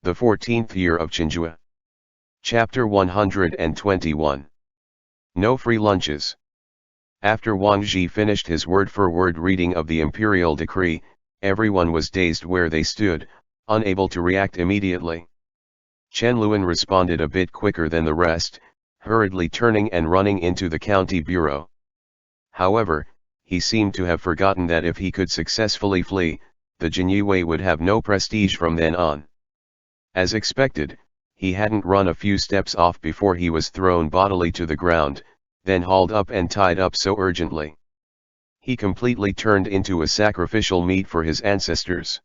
The 14th Year of Chenghua. Chapter 121. No free lunches. After Wang Zhi finished his word-for-word reading of the Imperial decree, everyone was dazed where they stood, unable to react immediately. Chen Luan responded a bit quicker than the rest, hurriedly turning and running into the county bureau. However, he seemed to have forgotten that if he could successfully flee, the Jinyue would have no prestige from then on. As expected, he hadn't run a few steps off before he was thrown bodily to the ground, then hauled up and tied up so urgently. He completely turned into a sacrificial meat for his ancestors.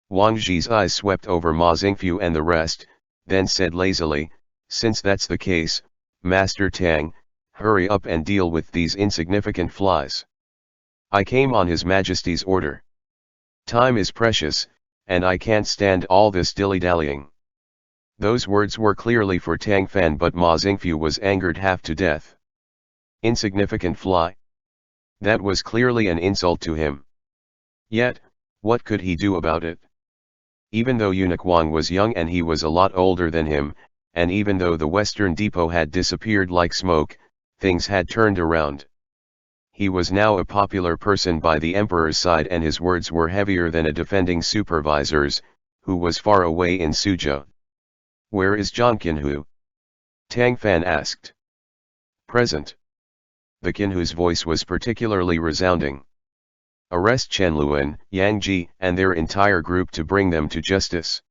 Wang Zhi's eyes swept over Ma Xingfu and the rest, then said lazily, "Since that's the case, Master Tang, hurry up and deal with these insignificant flies. I came on His Majesty's order. Time is precious, and I can't stand all this dilly-dallying." Those words were clearly for Tang Fan, but Ma Xingfu was angered half to death. Insignificant fly? That was clearly an insult to him. Yet, what could he do about it? Even though Eunuch Wang was young and he was a lot older than him, and even though the Western Depot had disappeared like smoke, things had turned around. He was now a popular person by the emperor's side, and his words were heavier than a defending supervisor's, who was far away in Suzhou. "Where is Zhang Qinhu?" Tang Fan asked. "Present." The Qinhu's voice was particularly resounding. "Arrest Chen Luan, Yang Ji, and their entire group to bring them to justice.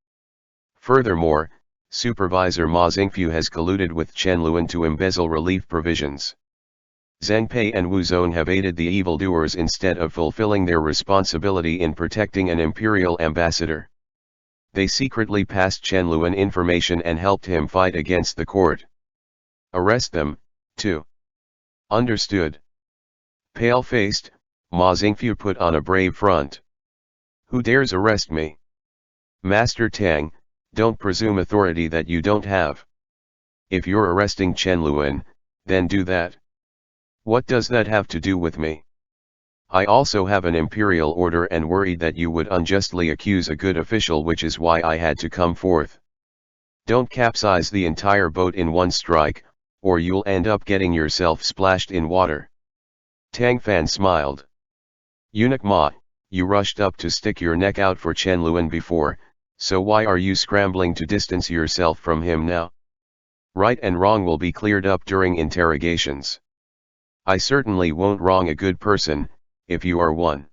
Furthermore, Supervisor Ma Xingfu has colluded with Chen Luan to embezzle relief provisions. Zhang Pei and Wu Zong have aided the evildoers instead of fulfilling their responsibility in protecting an imperial ambassador. They secretly passed Chen Luan information and helped him fight against the court. Arrest them, too." "Understood." Pale-faced, Ma Xingfu put on a brave front. "Who dares arrest me? Master Tang, don't presume authority that you don't have. If you're arresting Chen Luan, then do that. What does that have to do with me? I also have an imperial order and worried that you would unjustly accuse a good official, which is why I had to come forth. Don't capsize the entire boat in one strike, or you'll end up getting yourself splashed in water." Tang Fan smiled. "Eunuch Ma, you rushed up to stick your neck out for Chen Luan before, so why are you scrambling to distance yourself from him now? Right and wrong will be cleared up during interrogations. I certainly won't wrong a good person, if you are one."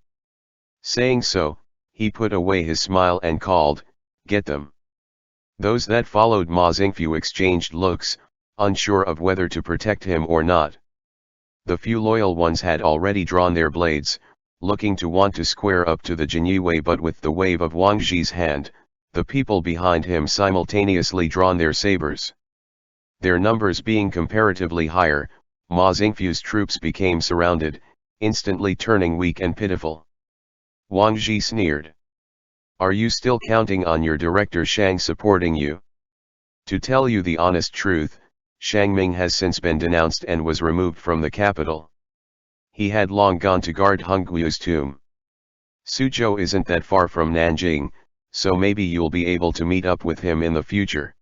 Saying so, he put away his smile and called, "Get them." Those that followed Ma Xingfu exchanged looks, unsure of whether to protect him or not. The few loyal ones had already drawn their blades, looking to want to square up to the Jinyue, but with the wave of Wang Zhi's hand, the people behind him simultaneously drawn their sabers. Their numbers being comparatively higher, Ma Xingfu's troops became surrounded, instantly turning weak and pitiful. Wang Zhi sneered. "Are you still counting on your director Shang supporting you? To tell you the honest truth, Shang Ming has since been denounced and was removed from the capital. He had long gone to guard Hongguo's tomb. Suzhou isn't that far from Nanjing, so maybe you'll be able to meet up with him in the future."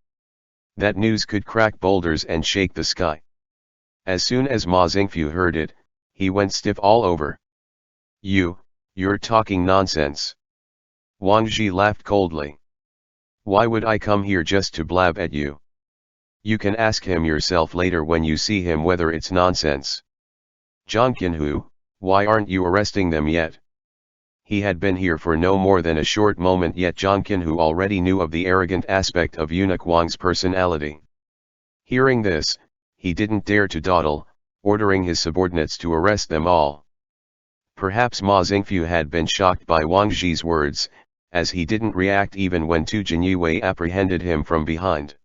That news could crack boulders and shake the sky. As soon as Ma Xingfu heard it, he went stiff all over. You're talking nonsense." Wang Zhi laughed coldly. "Why would I come here just to blab at you? You can ask him yourself later when you see him whether it's nonsense. Zhang Qinhu, why aren't you arresting them yet?" He had been here for no more than a short moment, yet Zhang Qinhu already knew of the arrogant aspect of Eunuch Wang's personality. Hearing this, he didn't dare to dawdle, ordering his subordinates to arrest them all. Perhaps Ma Xingfu had been shocked by Wang Zhi's words, as he didn't react even when two Jinyue apprehended him from behind.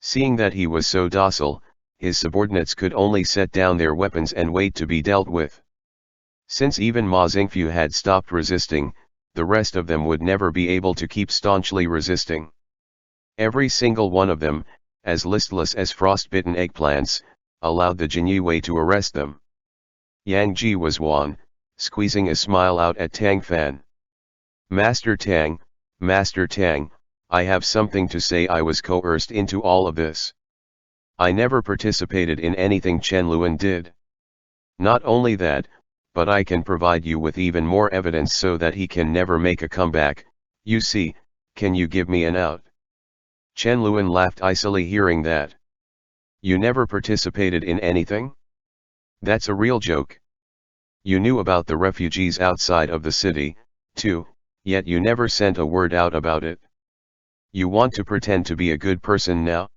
Seeing that he was so docile, his subordinates could only set down their weapons and wait to be dealt with. Since even Ma Xingfu had stopped resisting, the rest of them would never be able to keep staunchly resisting. Every single one of them, as listless as frostbitten eggplants, allowed the Jinyue to arrest them. Yang Ji was wan, squeezing a smile out at Tang Fan. Master Tang, I have something to say. I was coerced into all of this. I never participated in anything Chen Luan did. Not only that, but I can provide you with even more evidence so that he can never make a comeback. You see, can you give me an out? Chen Luan laughed icily hearing that. You never participated in anything? That's a real joke. You knew about the refugees outside of the city, too, yet you never sent a word out about it. You want to pretend to be a good person now?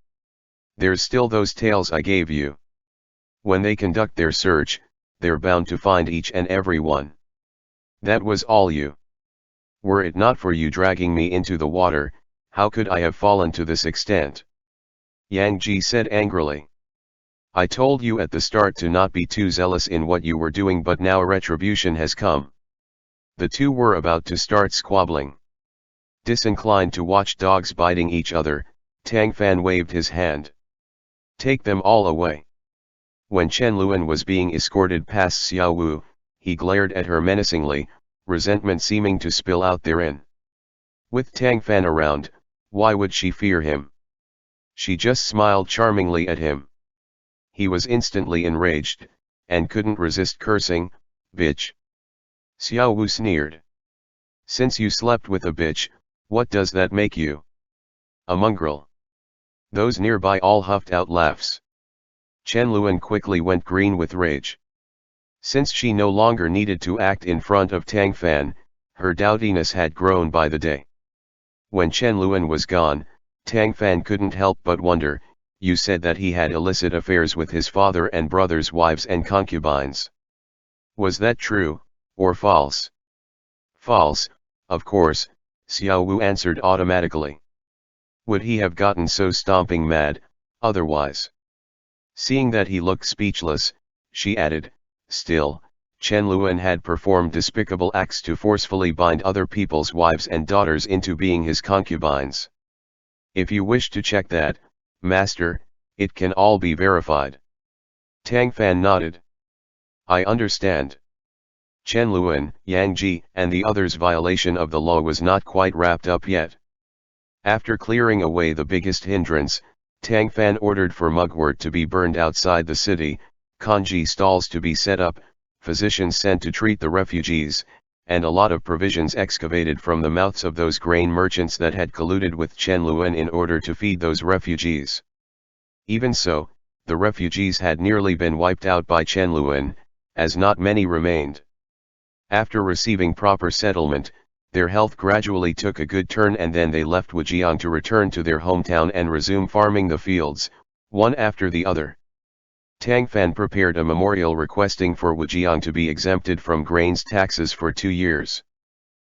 There's still those tales I gave you. When they conduct their search, they're bound to find each and every one. That was all you. Were it not for you dragging me into the water, how could I have fallen to this extent? Yang Ji said angrily. I told you at the start to not be too zealous in what you were doing, but now retribution has come. The two were about to start squabbling. Disinclined to watch dogs biting each other, Tang Fan waved his hand. Take them all away. When Chen Luan was being escorted past Xiao Wu, he glared at her menacingly, resentment seeming to spill out therein. With Tang Fan around, why would she fear him? She just smiled charmingly at him. He was instantly enraged, and couldn't resist cursing, bitch. Xiao Wu sneered. Since you slept with a bitch, what does that make you? A mongrel. Those nearby all huffed out laughs. Chen Luan quickly went green with rage. Since she no longer needed to act in front of Tang Fan, her dowdiness had grown by the day. When Chen Luan was gone, Tang Fan couldn't help but wonder, you said that he had illicit affairs with his father and brother's wives and concubines. Was that true, or false? False, of course, Xiao Wu answered automatically. Would he have gotten so stomping mad, otherwise? Seeing that he looked speechless, she added, still, Chen Luan had performed despicable acts to forcefully bind other people's wives and daughters into being his concubines. If you wish to check that, master, it can all be verified. Tang Fan nodded. I understand. Chen Luan, Yang Ji, and the others' violation of the law was not quite wrapped up yet. After clearing away the biggest hindrance, Tang Fan ordered for mugwort to be burned outside the city, kanji stalls to be set up, physicians sent to treat the refugees, and a lot of provisions excavated from the mouths of those grain merchants that had colluded with Chen Luan in order to feed those refugees. Even so, the refugees had nearly been wiped out by Chen Luan, as not many remained. After receiving proper settlement, their health gradually took a good turn, and then they left Wujiang to return to their hometown and resume farming the fields, one after the other. Tang Fan prepared a memorial requesting for Wujiang to be exempted from grains taxes for 2 years.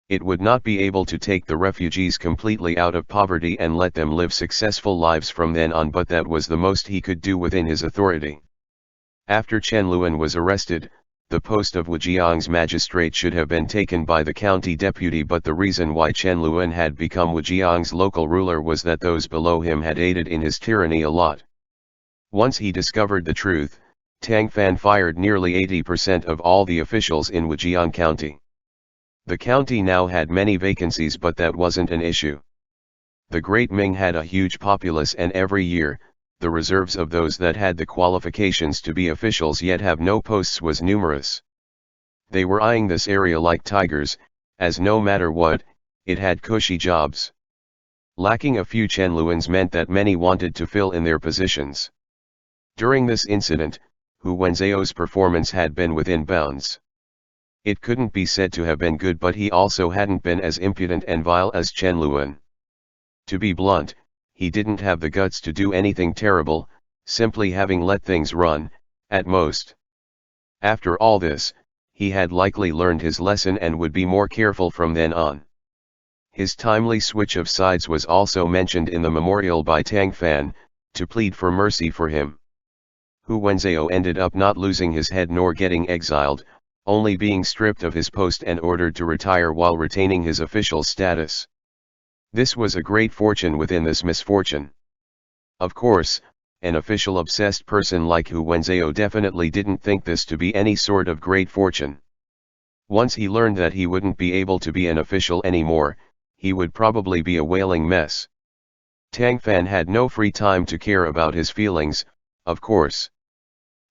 It would not be able to take the refugees completely out of poverty and let them live successful lives from then on, but that was the most he could do within his authority. After Chen Luan was arrested, the post of Wujiang's magistrate should have been taken by the county deputy, but the reason why Chen Luan had become Wujiang's local ruler was that those below him had aided in his tyranny a lot. Once he discovered the truth, Tang Fan fired nearly 80% of all the officials in Wujiang County. The county now had many vacancies, but that wasn't an issue. The Great Ming had a huge populace, and every year, the reserves of those that had the qualifications to be officials yet have no posts was numerous. They were eyeing this area like tigers, as no matter what, it had cushy jobs. Lacking a few Chen Luans meant that many wanted to fill in their positions. During this incident, Hu Wenzao's performance had been within bounds. It couldn't be said to have been good, but he also hadn't been as impudent and vile as Chen Luan. To be blunt, he didn't have the guts to do anything terrible, simply having let things run, at most. After all this, he had likely learned his lesson and would be more careful from then on. His timely switch of sides was also mentioned in the memorial by Tang Fan, to plead for mercy for him. Hu Wenzao ended up not losing his head nor getting exiled, only being stripped of his post and ordered to retire while retaining his official status. This was a great fortune within this misfortune. Of course, an official-obsessed person like Hu Wenzao definitely didn't think this to be any sort of great fortune. Once he learned that he wouldn't be able to be an official anymore, he would probably be a wailing mess. Tang Fan had no free time to care about his feelings, of course.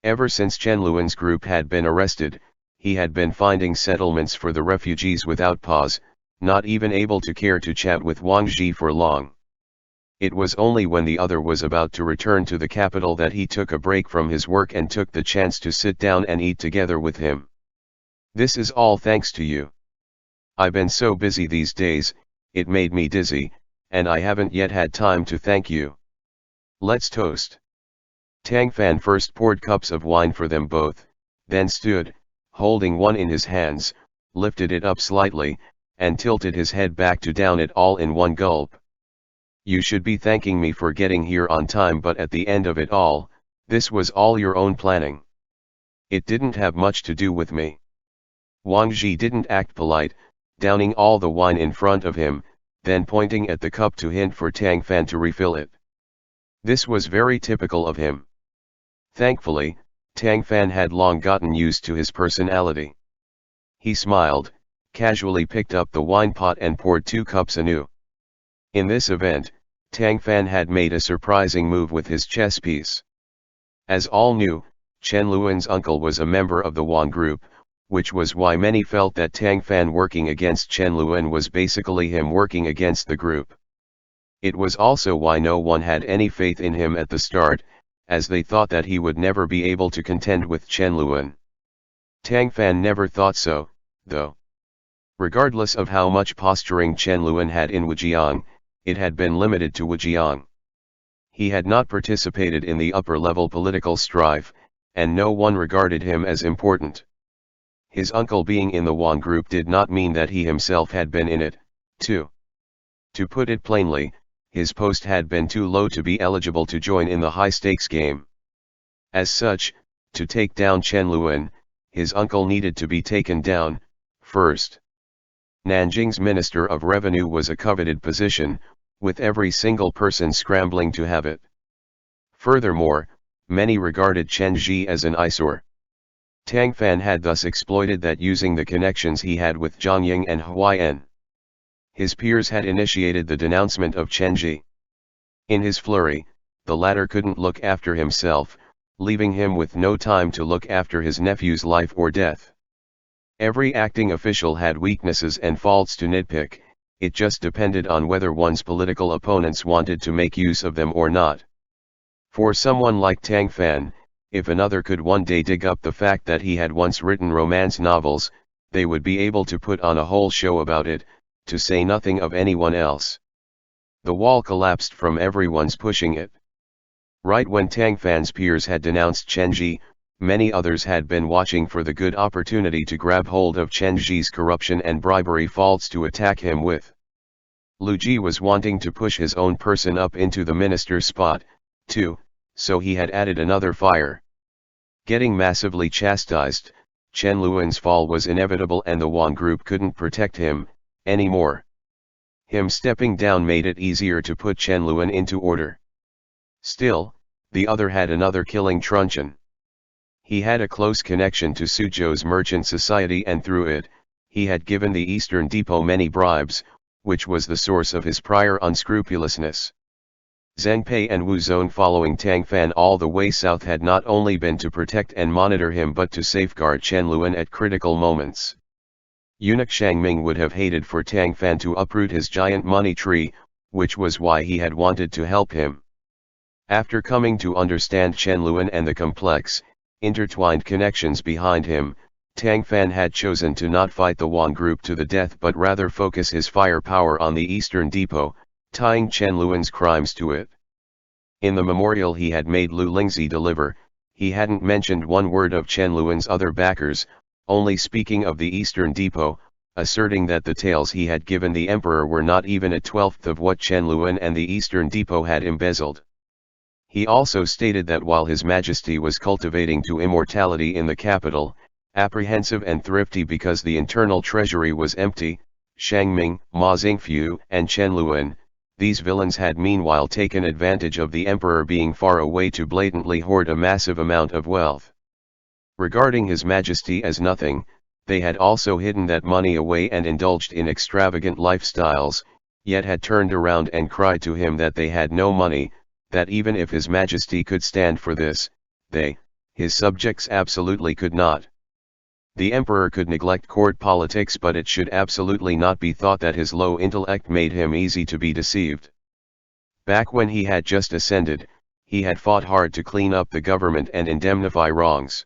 Ever since Chen Luan's group had been arrested, he had been finding settlements for the refugees without pause, not even able to care to chat with Wang Zhi for long. It was only when the other was about to return to the capital that he took a break from his work and took the chance to sit down and eat together with him. "This is all thanks to you. I've been so busy these days, it made me dizzy, and I haven't yet had time to thank you. Let's toast." Tang Fan first poured cups of wine for them both, then stood, holding one in his hands, lifted it up slightly, and tilted his head back to down it all in one gulp. "You should be thanking me for getting here on time, but at the end of it all, this was all your own planning. It didn't have much to do with me." Wang Zhi didn't act polite, downing all the wine in front of him, then pointing at the cup to hint for Tang Fan to refill it. This was very typical of him. Thankfully, Tang Fan had long gotten used to his personality. He smiled, casually picked up the wine pot and poured 2 cups anew. In this event, Tang Fan had made a surprising move with his chess piece. As all knew, Chen Luan's uncle was a member of the Wang group, which was why many felt that Tang Fan working against Chen Luan was basically him working against the group. It was also why no one had any faith in him at the start, as they thought that he would never be able to contend with Chen Luan. Tang Fan never thought so, though. Regardless of how much posturing Chen Luan had in Wujiang, it had been limited to Wujiang. He had not participated in the upper-level political strife, and no one regarded him as important. His uncle being in the Wang group did not mean that he himself had been in it, too. To put it plainly, his post had been too low to be eligible to join in the high-stakes game. As such, to take down Chen Luan, his uncle needed to be taken down, first. Nanjing's Minister of Revenue was a coveted position, with every single person scrambling to have it. Furthermore, many regarded Chen Zhi as an eyesore. Tang Fan had thus exploited that using the connections he had with Zhang Ying and Huayan. His peers had initiated the denouncement of Chen Zhi. In his flurry, the latter couldn't look after himself, leaving him with no time to look after his nephew's life or death. Every acting official had weaknesses and faults to nitpick, it just depended on whether one's political opponents wanted to make use of them or not. For someone like Tang Fan, if another could one day dig up the fact that he had once written romance novels, they would be able to put on a whole show about it, to say nothing of anyone else. The wall collapsed from everyone's pushing it. Right when Tang Fan's peers had denounced Chen Zhi, many others had been watching for the good opportunity to grab hold of Chen Zhi's corruption and bribery faults to attack him with. Lu Ji was wanting to push his own person up into the minister's spot, too, so he had added another fire. Getting massively chastised, Chen Luan's fall was inevitable and the Wang group couldn't protect him anymore. Him stepping down made it easier to put Chen Luan into order. Still, the other had another killing truncheon. He had a close connection to Suzhou's merchant society and through it, he had given the Eastern Depot many bribes, which was the source of his prior unscrupulousness. Zheng Pei and Wu Zone following Tang Fan all the way south had not only been to protect and monitor him but to safeguard Chen Luan at critical moments. Eunuch Shang Ming would have hated for Tang Fan to uproot his giant money tree, which was why he had wanted to help him. After coming to understand Chen Luan and the complex, intertwined connections behind him, Tang Fan had chosen to not fight the Wang group to the death but rather focus his firepower on the Eastern Depot, tying Chen Luan's crimes to it. In the memorial he had made Lu Lingzi deliver, he hadn't mentioned one word of Chen Luan's other backers, only speaking of the Eastern Depot, asserting that the tales he had given the emperor were not even a twelfth of what Chen Luan and the Eastern Depot had embezzled. He also stated that while His Majesty was cultivating to immortality in the capital, apprehensive and thrifty because the internal treasury was empty, Shang Ming, Ma Xingfu, and Chen Luan, these villains had meanwhile taken advantage of the emperor being far away to blatantly hoard a massive amount of wealth. Regarding His Majesty as nothing, they had also hidden that money away and indulged in extravagant lifestyles, yet had turned around and cried to him that they had no money, that even if His Majesty could stand for this, they, his subjects, absolutely could not. The emperor could neglect court politics, but it should absolutely not be thought that his low intellect made him easy to be deceived. Back when he had just ascended, he had fought hard to clean up the government and indemnify wrongs.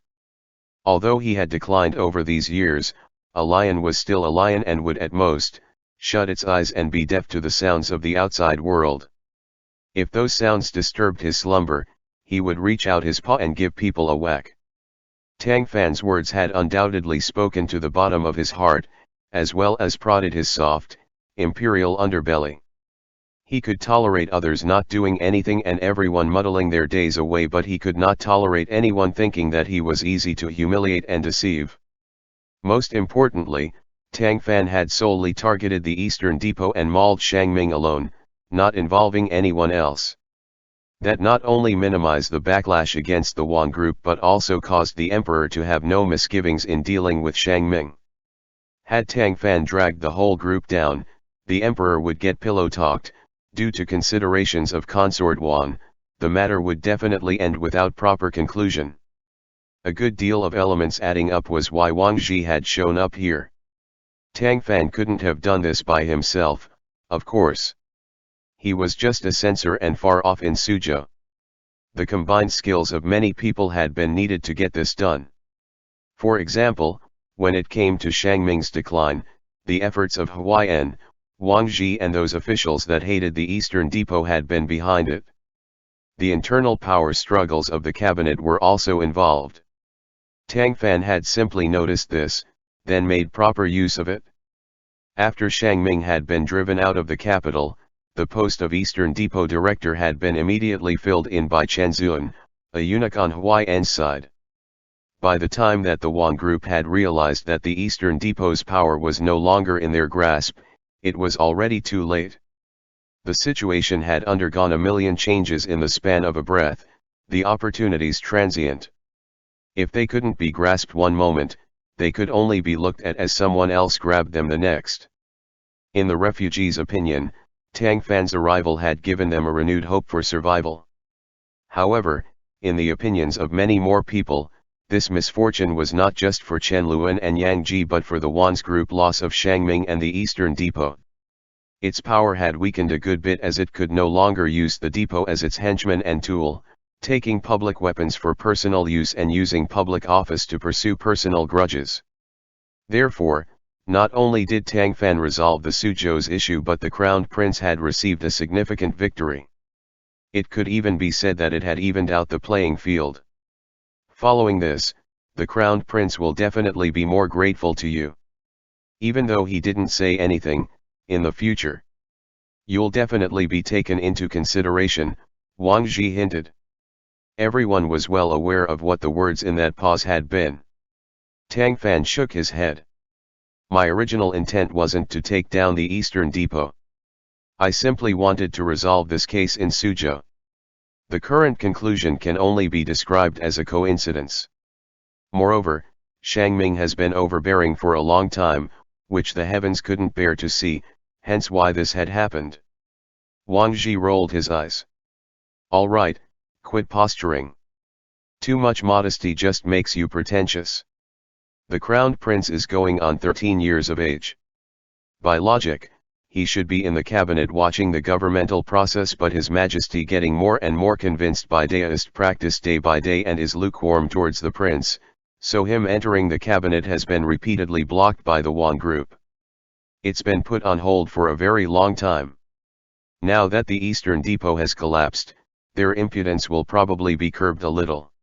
Although he had declined over these years, a lion was still a lion and would at most shut its eyes and be deaf to the sounds of the outside world. If those sounds disturbed his slumber, he would reach out his paw and give people a whack. Tang Fan's words had undoubtedly spoken to the bottom of his heart, as well as prodded his soft, imperial underbelly. He could tolerate others not doing anything and everyone muddling their days away, but he could not tolerate anyone thinking that he was easy to humiliate and deceive. Most importantly, Tang Fan had solely targeted the Eastern Depot and mauled Shang Ming alone, not involving anyone else. That not only minimized the backlash against the Yuan group but also caused the emperor to have no misgivings in dealing with Shang Ming. Had Tang Fan dragged the whole group down, the emperor would get pillow-talked. Due to considerations of consort Yuan, the matter would definitely end without proper conclusion. A good deal of elements adding up was why Wang Zhi had shown up here. Tang Fan couldn't have done this by himself, of course. He was just a censor and far off in Suzhou. The combined skills of many people had been needed to get this done. For example, when it came to Shang Ming's decline, the efforts of Huaiyan, Wang Zhi and those officials that hated the Eastern Depot had been behind it. The internal power struggles of the cabinet were also involved. Tang Fan had simply noticed this, then made proper use of it. After Shang Ming had been driven out of the capital, the post of Eastern Depot director had been immediately filled in by Chen Zuan, a eunuch on Huaiyan's side. By the time that the Yuan group had realized that the Eastern Depot's power was no longer in their grasp, it was already too late. The situation had undergone a million changes in the span of a breath, the opportunities transient. If they couldn't be grasped one moment, they could only be looked at as someone else grabbed them the next. In the refugees' opinion, Tang Fan's arrival had given them a renewed hope for survival. However, in the opinions of many more people, this misfortune was not just for Chen Luan and Yang Ji but for the Yuan's group loss of Shang Ming and the Eastern Depot. Its power had weakened a good bit as it could no longer use the depot as its henchman and tool, taking public weapons for personal use and using public office to pursue personal grudges. Therefore, not only did Tang Fan resolve the Suzhou's issue but the crowned prince had received a significant victory. It could even be said that it had evened out the playing field. Following this, the crowned prince will definitely be more grateful to you. Even though he didn't say anything, in the future, you'll definitely be taken into consideration, Wang Zhi hinted. Everyone was well aware of what the words in that pause had been. Tang Fan shook his head. My original intent wasn't to take down the Eastern Depot. I simply wanted to resolve this case in Suzhou. The current conclusion can only be described as a coincidence. Moreover, Shang Ming has been overbearing for a long time, which the heavens couldn't bear to see, hence why this had happened. Wang Zhi rolled his eyes. All right, quit posturing. Too much modesty just makes you pretentious. The crowned prince is going on 13 years of age. By logic, he should be in the cabinet watching the governmental process, but His Majesty getting more and more convinced by Daoist practice day by day and is lukewarm towards the prince, so him entering the cabinet has been repeatedly blocked by the Yuan group. It's been put on hold for a very long time. Now that the Eastern Depot has collapsed, their impudence will probably be curbed a little.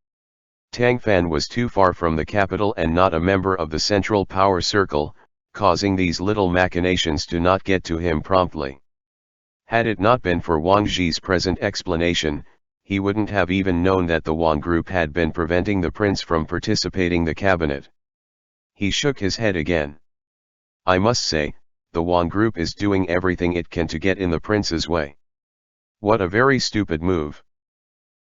Tang Fan was too far from the capital and not a member of the central power circle, causing these little machinations to not get to him promptly. Had it not been for Wang Zhi's present explanation, he wouldn't have even known that the Yuan group had been preventing the prince from participating in the cabinet. He shook his head again. I must say, the Yuan group is doing everything it can to get in the prince's way. What a very stupid move.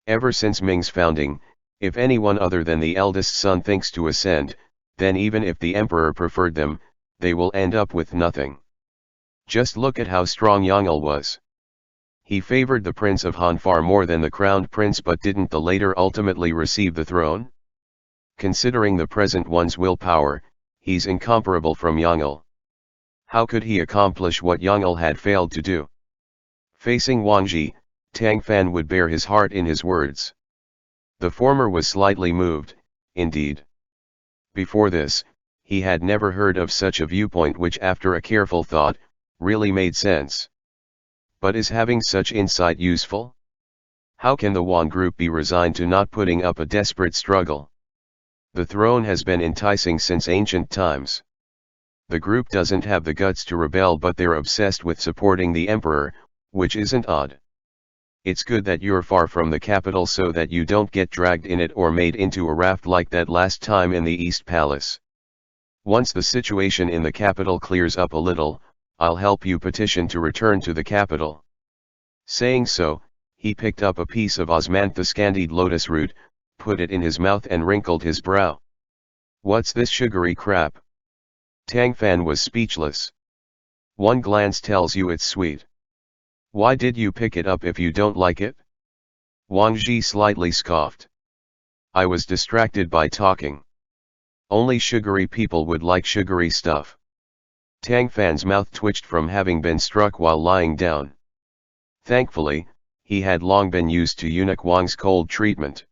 Ever since Ming's founding, if anyone other than the eldest son thinks to ascend, then even if the emperor preferred them, they will end up with nothing. Just look at how strong Yongle was. He favored the Prince of Han far more than the crowned prince, but didn't the later ultimately receive the throne? Considering the present one's willpower, he's incomparable from Yongle. How could he accomplish what Yongle had failed to do? Facing Wang Ji, Tang Fan would bear his heart in his words. The former was slightly moved, indeed. Before this, he had never heard of such a viewpoint which, after a careful thought, really made sense. But is having such insight useful? How can the Wang group be resigned to not putting up a desperate struggle? The throne has been enticing since ancient times. The group doesn't have the guts to rebel, but they're obsessed with supporting the emperor, which isn't odd. It's good that you're far from the capital so that you don't get dragged in it or made into a raft like that last time in the East Palace. Once the situation in the capital clears up a little, I'll help you petition to return to the capital. Saying so, he picked up a piece of osmanthus-candied lotus root, put it in his mouth and wrinkled his brow. What's this sugary crap? Tang Fan was speechless. One glance tells you it's sweet. Why did you pick it up if you don't like it? Wang Ji slightly scoffed. I was distracted by talking. Only sugary people would like sugary stuff. Tang Fan's mouth twitched from having been struck while lying down. Thankfully, he had long been used to eunuch Wang's cold treatment.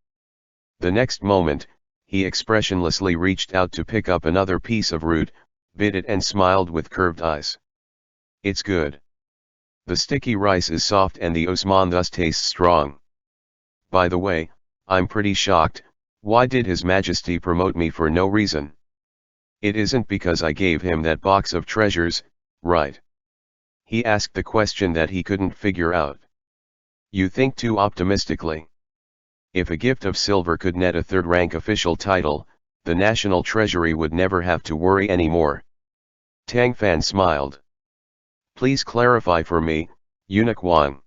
The next moment, he expressionlessly reached out to pick up another piece of root, bit it and smiled with curved eyes. It's good. The sticky rice is soft and the osman thus tastes strong. By the way, I'm pretty shocked, why did His Majesty promote me for no reason? It isn't because I gave him that box of treasures, right? He asked the question that he couldn't figure out. You think too optimistically. If a gift of silver could net a third-rank official title, the national treasury would never have to worry anymore. Tang Fan smiled. Please clarify for me, eunuch Wang.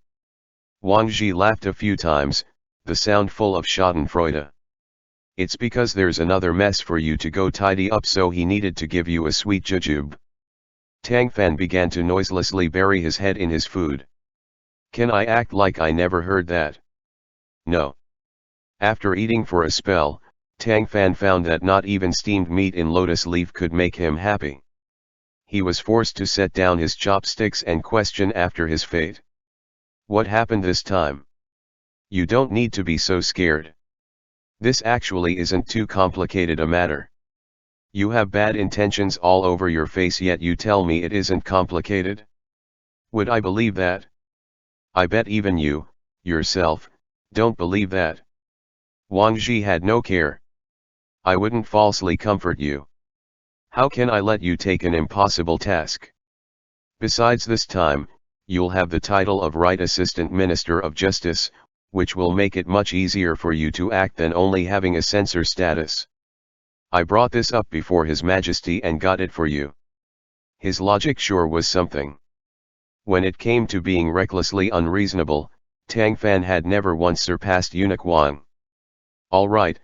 Wang Ji laughed a few times, the sound full of schadenfreude. It's because there's another mess for you to go tidy up, so he needed to give you a sweet jujube. Tang Fan began to noiselessly bury his head in his food. Can I act like I never heard that? No. After eating for a spell, Tang Fan found that not even steamed meat in lotus leaf could make him happy. He was forced to set down his chopsticks and question after his fate. What happened this time? You don't need to be so scared. This actually isn't too complicated a matter. You have bad intentions all over your face, yet you tell me it isn't complicated? Would I believe that? I bet even you, yourself, don't believe that. Wang Ji had no care. I wouldn't falsely comfort you. How can I let you take an impossible task? Besides, this time, you'll have the title of Right Assistant Minister of Justice, which will make it much easier for you to act than only having a censor status. I brought this up before His Majesty and got it for you. His logic sure was something. When it came to being recklessly unreasonable, Tang Fan had never once surpassed eunuch Wang. All right.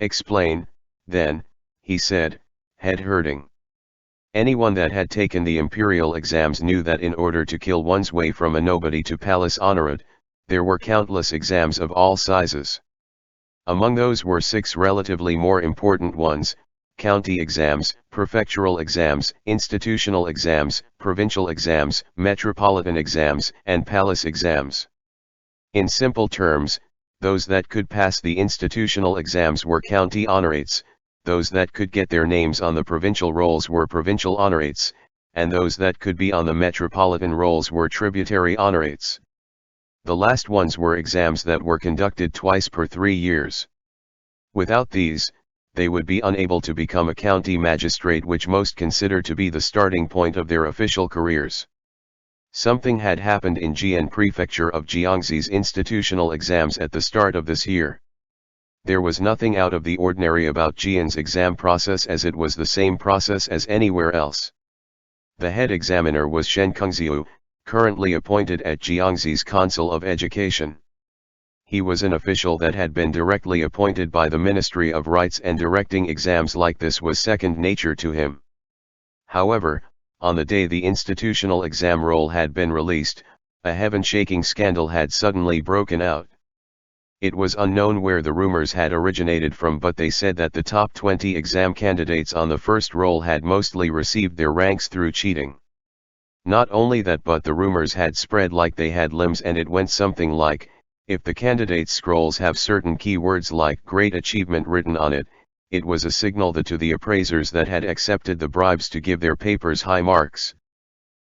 Explain, then, he said, head hurting. Anyone that had taken the Imperial exams knew that in order to kill one's way from a nobody to palace honored, there were countless exams of all sizes. Among those were 6 relatively more important ones: county exams, prefectural exams, institutional exams, provincial exams, metropolitan exams, and palace exams. In simple terms, those that could pass the institutional exams were county honorates, those that could get their names on the provincial rolls were provincial honorates, and those that could be on the metropolitan rolls were tributary honorates. The last ones were exams that were conducted twice per 3 years. Without these, they would be unable to become a county magistrate, which most consider to be the starting point of their official careers. Something had happened in Jian Prefecture of Jiangxi's institutional exams at the start of this year. There was nothing out of the ordinary about Jian's exam process, as it was the same process as anywhere else. The head examiner was Shen Kengziu, currently appointed at Jiangxi's Council of Education. He was an official that had been directly appointed by the Ministry of Rights, and directing exams like this was second nature to him. However, on the day the institutional exam roll had been released, a heaven-shaking scandal had suddenly broken out. It was unknown where the rumors had originated from, but they said that the top 20 exam candidates on the first roll had mostly received their ranks through cheating. Not only that, but the rumors had spread like they had limbs, and it went something like, if the candidate's scrolls have certain keywords like great achievement written on it, it was a signal to the appraisers that had accepted the bribes to give their papers high marks.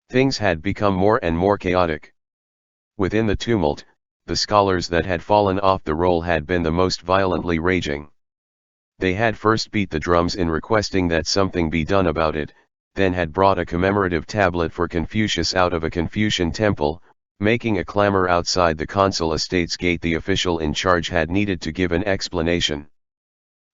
Things had become more and more chaotic. Within the tumult, the scholars that had fallen off the roll had been the most violently raging. They had first beat the drums in requesting that something be done about it, then had brought a commemorative tablet for Confucius out of a Confucian temple, making a clamor outside the consul estate's gate. The official in charge had needed to give an explanation.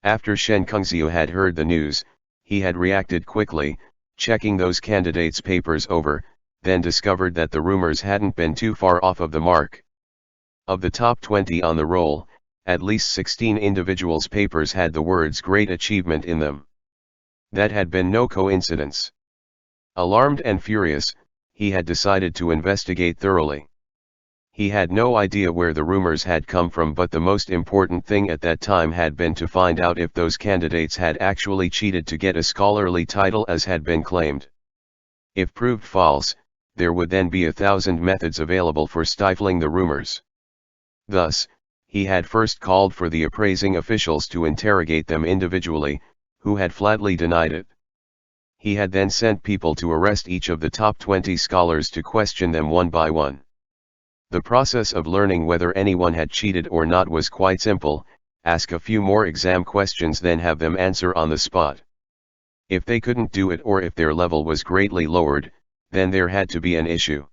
After Shen Kungziu had heard the news, he had reacted quickly, checking those candidates' papers over, then discovered that the rumors hadn't been too far off of the mark. Of the top 20 on the roll, at least 16 individuals' papers had the words great achievement in them. That had been no coincidence. Alarmed and furious, he had decided to investigate thoroughly. He had no idea where the rumors had come from, but the most important thing at that time had been to find out if those candidates had actually cheated to get a scholarly title as had been claimed. If proved false, there would then be 1,000 methods available for stifling the rumors. Thus, he had first called for the appraising officials to interrogate them individually, who had flatly denied it. He had then sent people to arrest each of the top 20 scholars to question them one by one. The process of learning whether anyone had cheated or not was quite simple: ask a few more exam questions, then have them answer on the spot. If they couldn't do it, or if their level was greatly lowered, then there had to be an issue.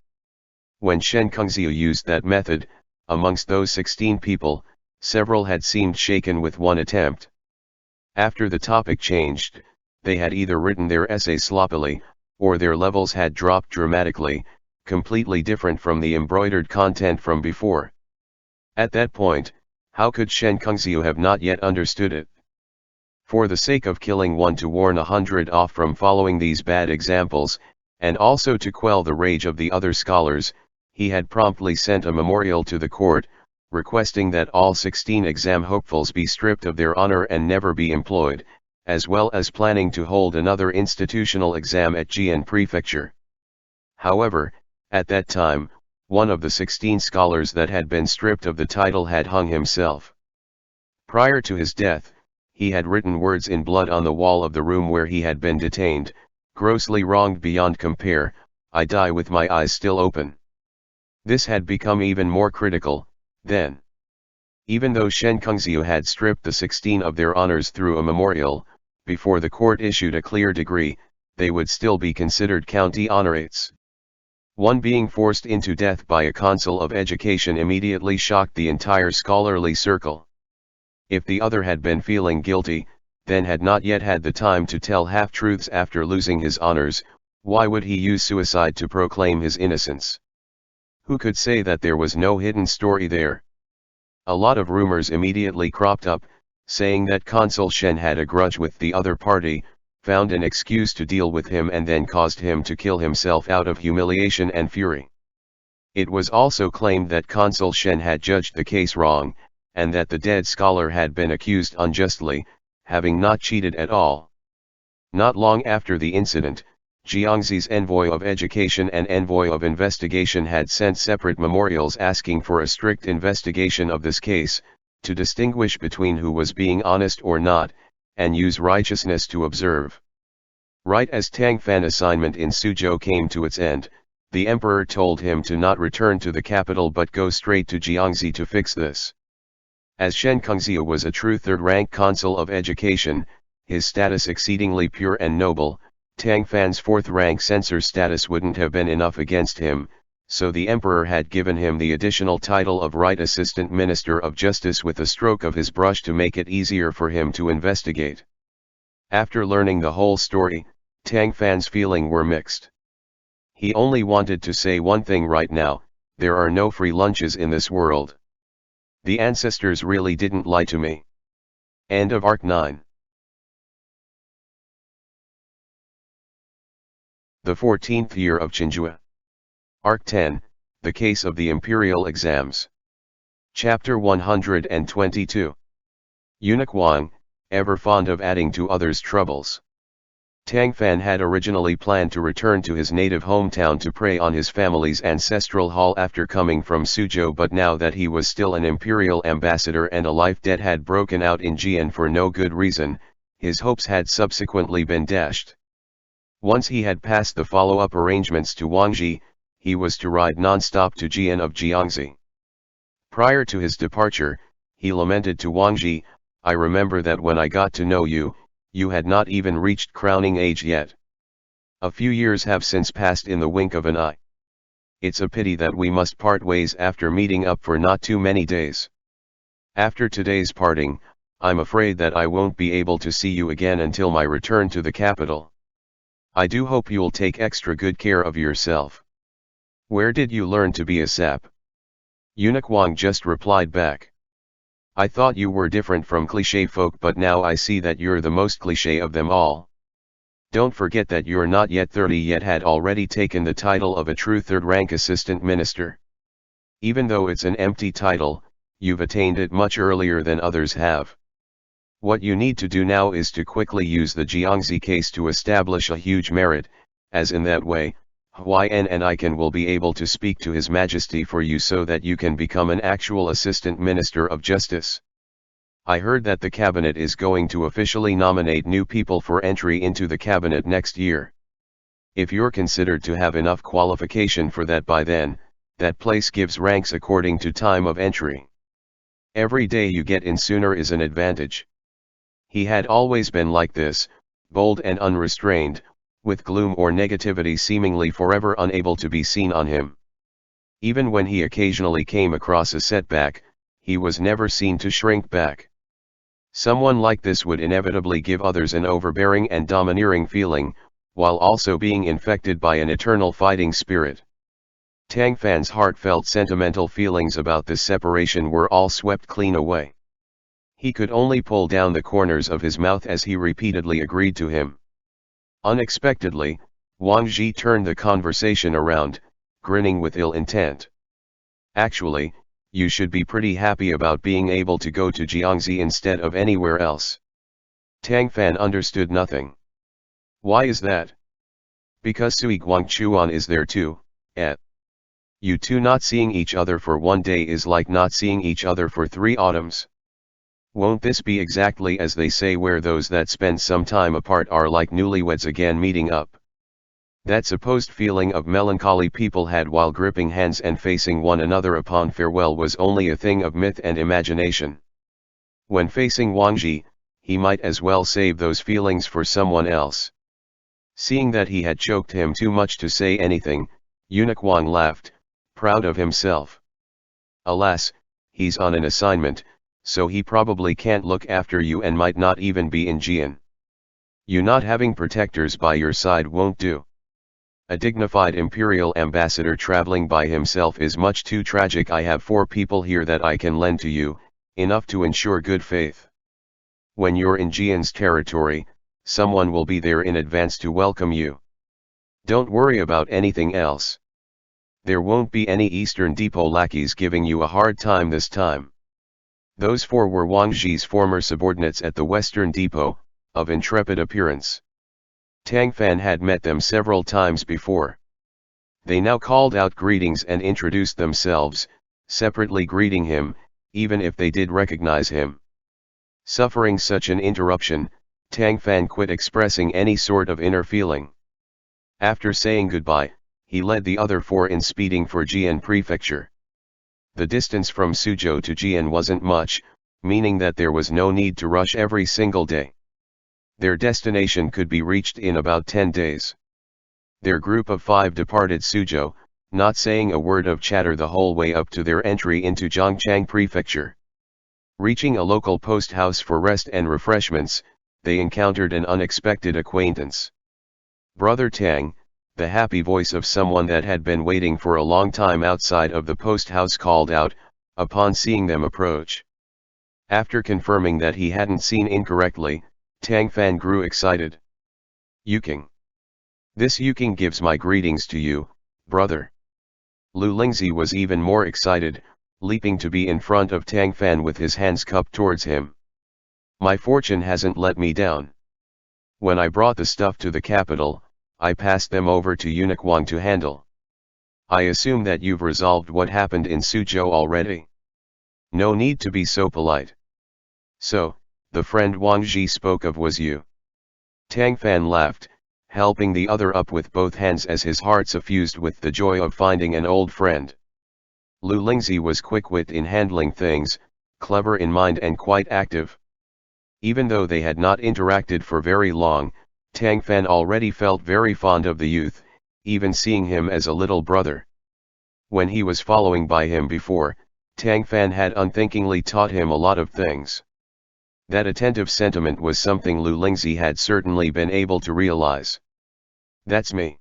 When Shen Kungziu used that method, amongst those 16 people, several had seemed shaken with one attempt. After the topic changed, they had either written their essays sloppily, or their levels had dropped dramatically, completely different from the embroidered content from before. At that point, how could Shen Kungziu have not yet understood it? For the sake of killing one to warn 100 off from following these bad examples, and also to quell the rage of the other scholars, he had promptly sent a memorial to the court, requesting that all 16 exam hopefuls be stripped of their honor and never be employed, as well as planning to hold another institutional exam at Jian Prefecture. However, at that time, one of the 16 scholars that had been stripped of the title had hung himself. Prior to his death, he had written words in blood on the wall of the room where he had been detained: grossly wronged beyond compare, I die with my eyes still open. This had become even more critical, then. Even though Shen Kungziu had stripped the 16 of their honors through a memorial, before the court issued a clear decree, they would still be considered county honorates. One being forced into death by a consul of education immediately shocked the entire scholarly circle. If the other had been feeling guilty, then had not yet had the time to tell half-truths after losing his honors, why would he use suicide to proclaim his innocence? Who could say that there was no hidden story there? A lot of rumors immediately cropped up, saying that Consul Shen had a grudge with the other party, found an excuse to deal with him, and then caused him to kill himself out of humiliation and fury. It was also claimed that Consul Shen had judged the case wrong, and that the dead scholar had been accused unjustly, having not cheated at all. Not long after the incident, Jiangxi's envoy of education and envoy of investigation had sent separate memorials asking for a strict investigation of this case, to distinguish between who was being honest or not, and use righteousness to observe. Right as Tang Fan's assignment in Suzhou came to its end, the emperor told him to not return to the capital but go straight to Jiangxi to fix this. As Shen Kungziu was a true third-rank consul of education, his status exceedingly pure and noble, Tang Fan's fourth-rank censor status wouldn't have been enough against him, so the emperor had given him the additional title of Right Assistant Minister of Justice with a stroke of his brush to make it easier for him to investigate. After learning the whole story, Tang Fan's feelings were mixed. He only wanted to say one thing right now: there are no free lunches in this world. The ancestors really didn't lie to me. End of Arc 9. The 14th year of Chenghua. Arc 10, The Case of the Imperial Exams. Chapter 122. Eunuch Wang, ever fond of adding to others' troubles. Tang Fan had originally planned to return to his native hometown to prey on his family's ancestral hall after coming from Suzhou, but now that he was still an imperial ambassador and a life debt had broken out in Jian for no good reason, his hopes had subsequently been dashed. Once he had passed the follow-up arrangements to Wangji, he was to ride non-stop to Jian of Jiangxi. Prior to his departure, he lamented to Wangji, "I remember that when I got to know you, you had not even reached crowning age yet. A few years have since passed in the wink of an eye. It's a pity that we must part ways after meeting up for not too many days. After today's parting, I'm afraid that I won't be able to see you again until my return to the capital. I do hope you'll take extra good care of yourself. Where did you learn to be a sap?" Eunuch Wang just replied back. "I thought you were different from cliché folk, but now I see that you're the most cliché of them all. Don't forget that you're not yet 30 yet had already taken the title of a true third-rank assistant minister. Even though it's an empty title, you've attained it much earlier than others have. What you need to do now is to quickly use the Jiangxi case to establish a huge merit, as in that way, Huayan and I will be able to speak to His Majesty for you so that you can become an actual Assistant Minister of Justice. I heard that the cabinet is going to officially nominate new people for entry into the cabinet next year. If you're considered to have enough qualification for that by then, that place gives ranks according to time of entry. Every day you get in sooner is an advantage." He had always been like this, bold and unrestrained, with gloom or negativity seemingly forever unable to be seen on him. Even when he occasionally came across a setback, he was never seen to shrink back. Someone like this would inevitably give others an overbearing and domineering feeling, while also being infected by an eternal fighting spirit. Tang Fan's heartfelt sentimental feelings about this separation were all swept clean away. He could only pull down the corners of his mouth as he repeatedly agreed to him. Unexpectedly, Wang Ji turned the conversation around, grinning with ill intent. "Actually, you should be pretty happy about being able to go to Jiangxi instead of anywhere else." Tang Fan understood nothing. "Why is that?" "Because Sui Guangchuan is there too, eh? You two not seeing each other for one day is like not seeing each other for 3 autumns. Won't this be exactly as they say, where those that spend some time apart are like newlyweds again meeting up? That supposed feeling of melancholy people had while gripping hands and facing one another upon farewell was only a thing of myth and imagination. When facing Wangji, he might as well save those feelings for someone else." Seeing that he had choked him too much to say anything, Eunuch Wang laughed, proud of himself. "Alas, he's on an assignment, so he probably can't look after you and might not even be in Jian. You not having protectors by your side won't do. A dignified imperial ambassador traveling by himself is much too tragic. I have 4 people here that I can lend to you, enough to ensure good faith. When you're in Jian's territory, someone will be there in advance to welcome you. Don't worry about anything else. There won't be any Eastern Depot lackeys giving you a hard time this time." Those 4 were Wang Ji's former subordinates at the Western Depot, of intrepid appearance. Tang Fan had met them several times before. They now called out greetings and introduced themselves, separately greeting him, even if they did recognize him. Suffering such an interruption, Tang Fan quit expressing any sort of inner feeling. After saying goodbye, he led the other 4 in speeding for Jian Prefecture. The distance from Suzhou to Jian wasn't much, meaning that there was no need to rush every single day. Their destination could be reached in about 10 days. Their group of 5 departed Suzhou, not saying a word of chatter the whole way up to their entry into Zhongchang Prefecture. Reaching a local post house for rest and refreshments, they encountered an unexpected acquaintance. "Brother Tang," the happy voice of someone that had been waiting for a long time outside of the post house called out, upon seeing them approach. After confirming that he hadn't seen incorrectly, Tang Fan grew excited. "Yuking. This Yuking gives my greetings to you, brother. Lu Lingzi was even more excited, leaping to be in front of Tang Fan with his hands cupped towards him. My fortune hasn't let me down. When I brought the stuff to the capital, I passed them over to Eunuch Wang to handle. I assume that you've resolved what happened in Suzhou already. No need to be so polite. So, the friend Wang Ji spoke of was you. Tang Fan laughed, helping the other up with both hands as his heart suffused with the joy of finding an old friend. Lu Lingzi was quick-witted in handling things, clever in mind and quite active. Even though they had not interacted for very long, Tang Fan already felt very fond of the youth, even seeing him as a little brother. When he was following by him before, Tang Fan had unthinkingly taught him a lot of things. That attentive sentiment was something Lu Lingzi had certainly been able to realize. That's me.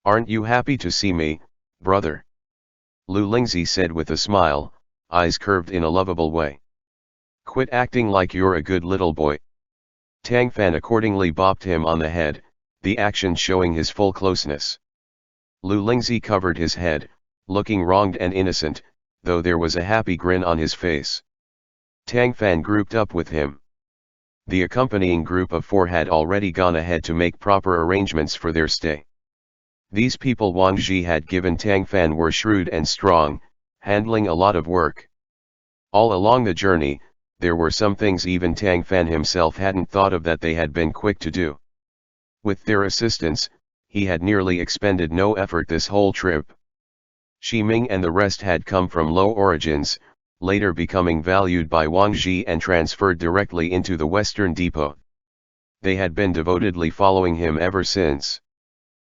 Aren't you happy to see me, brother? Lu Lingzi said with a smile, eyes curved in a lovable way. Quit acting like you're a good little boy. Tang Fan accordingly bopped him on the head, the action showing his full closeness. Lu Lingzi covered his head, looking wronged and innocent, though there was a happy grin on his face. Tang Fan grouped up with him. The accompanying group of 4 had already gone ahead to make proper arrangements for their stay. These people Wang Ji had given Tang Fan were shrewd and strong, handling a lot of work. All along the journey, there were some things even Tang Fan himself hadn't thought of that they had been quick to do. With their assistance, he had nearly expended no effort this whole trip. Shi Ming and the rest had come from low origins, later becoming valued by Wang Ji and transferred directly into the Western Depot. They had been devotedly following him ever since.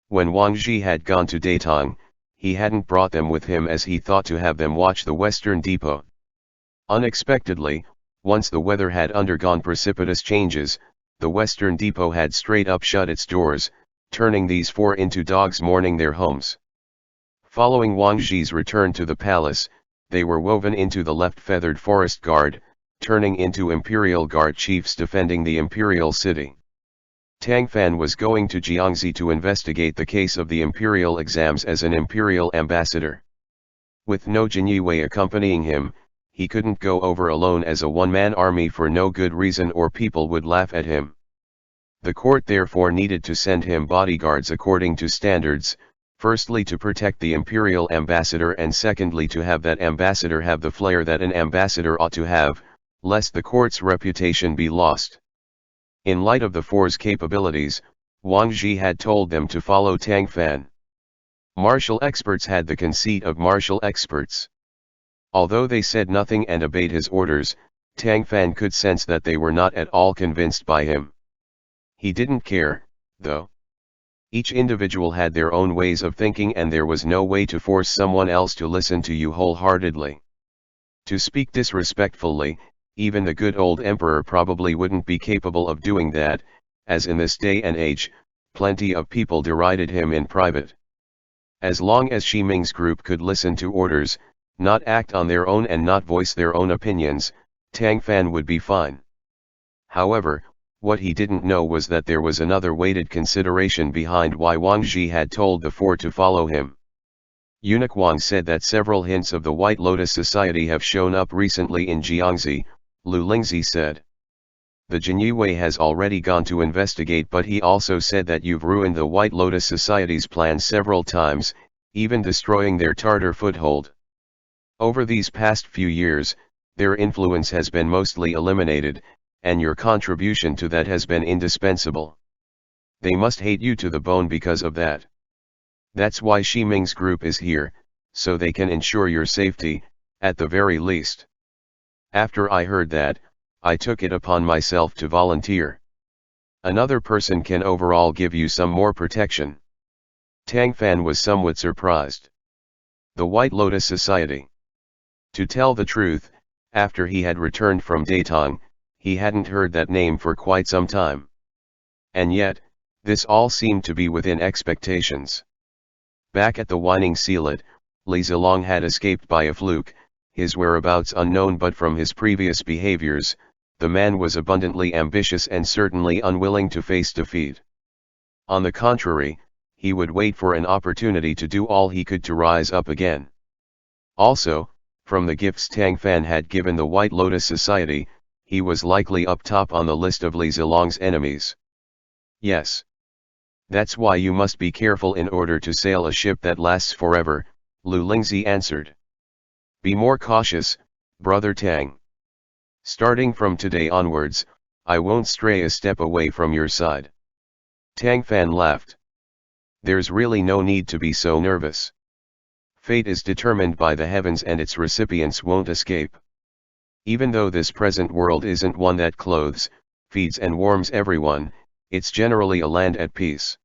When Wang Ji had gone to Datong, he hadn't brought them with him as he thought to have them watch the Western Depot. Unexpectedly, once the weather had undergone precipitous changes, the Western Depot had straight up shut its doors, turning these 4 into dogs mourning their homes. Following Wang Ji's return to the palace, they were woven into the left-feathered forest guard, turning into Imperial Guard chiefs defending the Imperial city. Tang Fan was going to Jiangxi to investigate the case of the Imperial exams as an Imperial ambassador. With no Chenghua accompanying him, he couldn't go over alone as a one-man army for no good reason or people would laugh at him. The court therefore needed to send him bodyguards according to standards, firstly to protect the Imperial ambassador and secondly to have that ambassador have the flair that an ambassador ought to have, lest the court's reputation be lost. In light of the 4's capabilities, Wang Ji had told them to follow Tang Fan. Martial experts had the conceit of martial experts. Although they said nothing and obeyed his orders, Tang Fan could sense that they were not at all convinced by him. He didn't care, though. Each individual had their own ways of thinking and there was no way to force someone else to listen to you wholeheartedly. To speak disrespectfully, even the good old emperor probably wouldn't be capable of doing that, as in this day and age, plenty of people derided him in private. As long as Shi Ming's group could listen to orders, not act on their own and not voice their own opinions, Tang Fan would be fine. However, what he didn't know was that there was another weighted consideration behind why Wang Ji had told the 4 to follow him. Eunuch Wang said that several hints of the White Lotus Society have shown up recently in Jiangxi, Lu Lingzi said. The Chenghua has already gone to investigate, but he also said that you've ruined the White Lotus Society's plans several times, even destroying their Tartar foothold. Over these past few years, their influence has been mostly eliminated, and your contribution to that has been indispensable. They must hate you to the bone because of that. That's why Shi Ming's group is here, so they can ensure your safety, at the very least. After I heard that, I took it upon myself to volunteer. Another person can overall give you some more protection. Tang Fan was somewhat surprised. The White Lotus Society. To tell the truth, after he had returned from Datong, he hadn't heard that name for quite some time. And yet, this all seemed to be within expectations. Back at the Whining Sealet, Li Zilong had escaped by a fluke, his whereabouts unknown, but from his previous behaviors, the man was abundantly ambitious and certainly unwilling to face defeat. On the contrary, he would wait for an opportunity to do all he could to rise up again. Also, from the gifts Tang Fan had given the White Lotus Society, he was likely up top on the list of Li Zilong's enemies. Yes. That's why you must be careful in order to sail a ship that lasts forever, Lu Lingzi answered. Be more cautious, brother Tang. Starting from today onwards, I won't stray a step away from your side. Tang Fan laughed. There's really no need to be so nervous. Fate is determined by the heavens and its recipients won't escape. Even though this present world isn't one that clothes, feeds and warms everyone, it's generally a land at peace.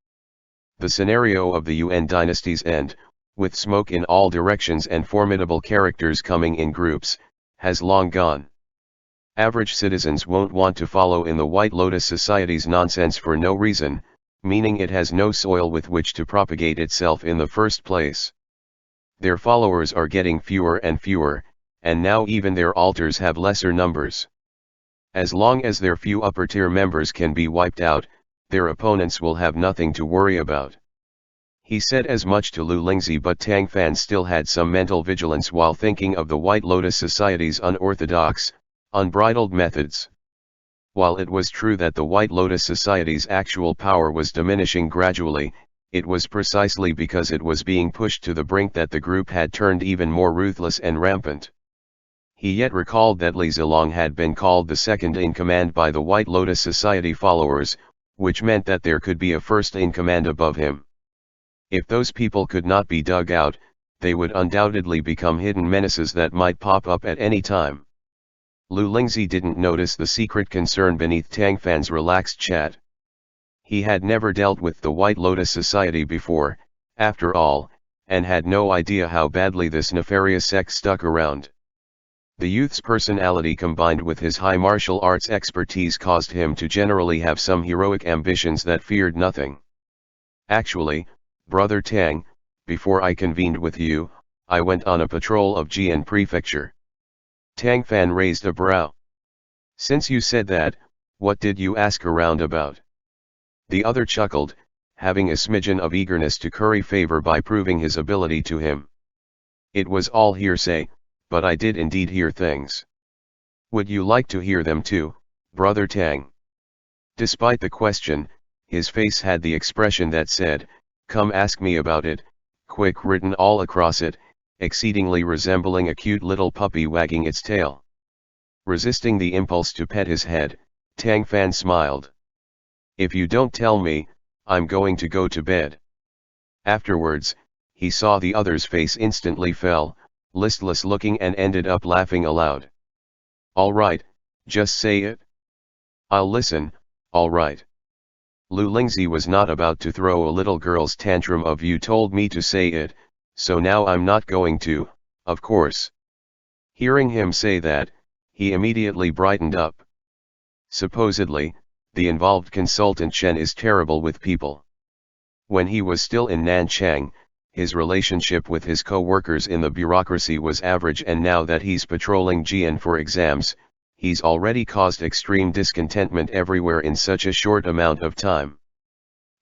The scenario of the Yuan dynasty's end, with smoke in all directions and formidable characters coming in groups, has long gone. Average citizens won't want to follow in the White Lotus Society's nonsense for no reason, meaning it has no soil with which to propagate itself in the first place. Their followers are getting fewer and fewer, and now even their altars have lesser numbers. As long as their few upper-tier members can be wiped out, their opponents will have nothing to worry about. He said as much to Lu Lingzi, but Tang Fan still had some mental vigilance while thinking of the White Lotus Society's unorthodox, unbridled methods. While it was true that the White Lotus Society's actual power was diminishing gradually, it was precisely because it was being pushed to the brink that the group had turned even more ruthless and rampant. He yet recalled that Li Zilong had been called the second in command by the White Lotus Society followers, which meant that there could be a first in command above him. If those people could not be dug out, they would undoubtedly become hidden menaces that might pop up at any time. Lu Lingzi didn't notice the secret concern beneath Tang Fan's relaxed chat. He had never dealt with the White Lotus Society before, after all, and had no idea how badly this nefarious sect stuck around. The youth's personality combined with his high martial arts expertise caused him to generally have some heroic ambitions that feared nothing. Actually, brother Tang, before I convened with you, I went on a patrol of Jian Prefecture. Tang Fan raised a brow. Since you said that, what did you ask around about? The other chuckled, having a smidgen of eagerness to curry favor by proving his ability to him. It was all hearsay, but I did indeed hear things. Would you like to hear them too, brother Tang? Despite the question, his face had the expression that said, come ask me about it, quick written all across it, exceedingly resembling a cute little puppy wagging its tail. Resisting the impulse to pet his head, Tang Fan smiled. If you don't tell me, I'm going to go to bed. Afterwards, he saw the other's face instantly fell, listless looking, and ended up laughing aloud. All right, just say it. I'll listen, all right. Lu Lingzi was not about to throw a little girl's tantrum of you told me to say it, so now I'm not going to, of course. Hearing him say that, he immediately brightened up. Supposedly, the involved consultant Chen is terrible with people. When he was still in Nanchang, his relationship with his co-workers in the bureaucracy was average, and now that he's patrolling Jian for exams, he's already caused extreme discontentment everywhere in such a short amount of time.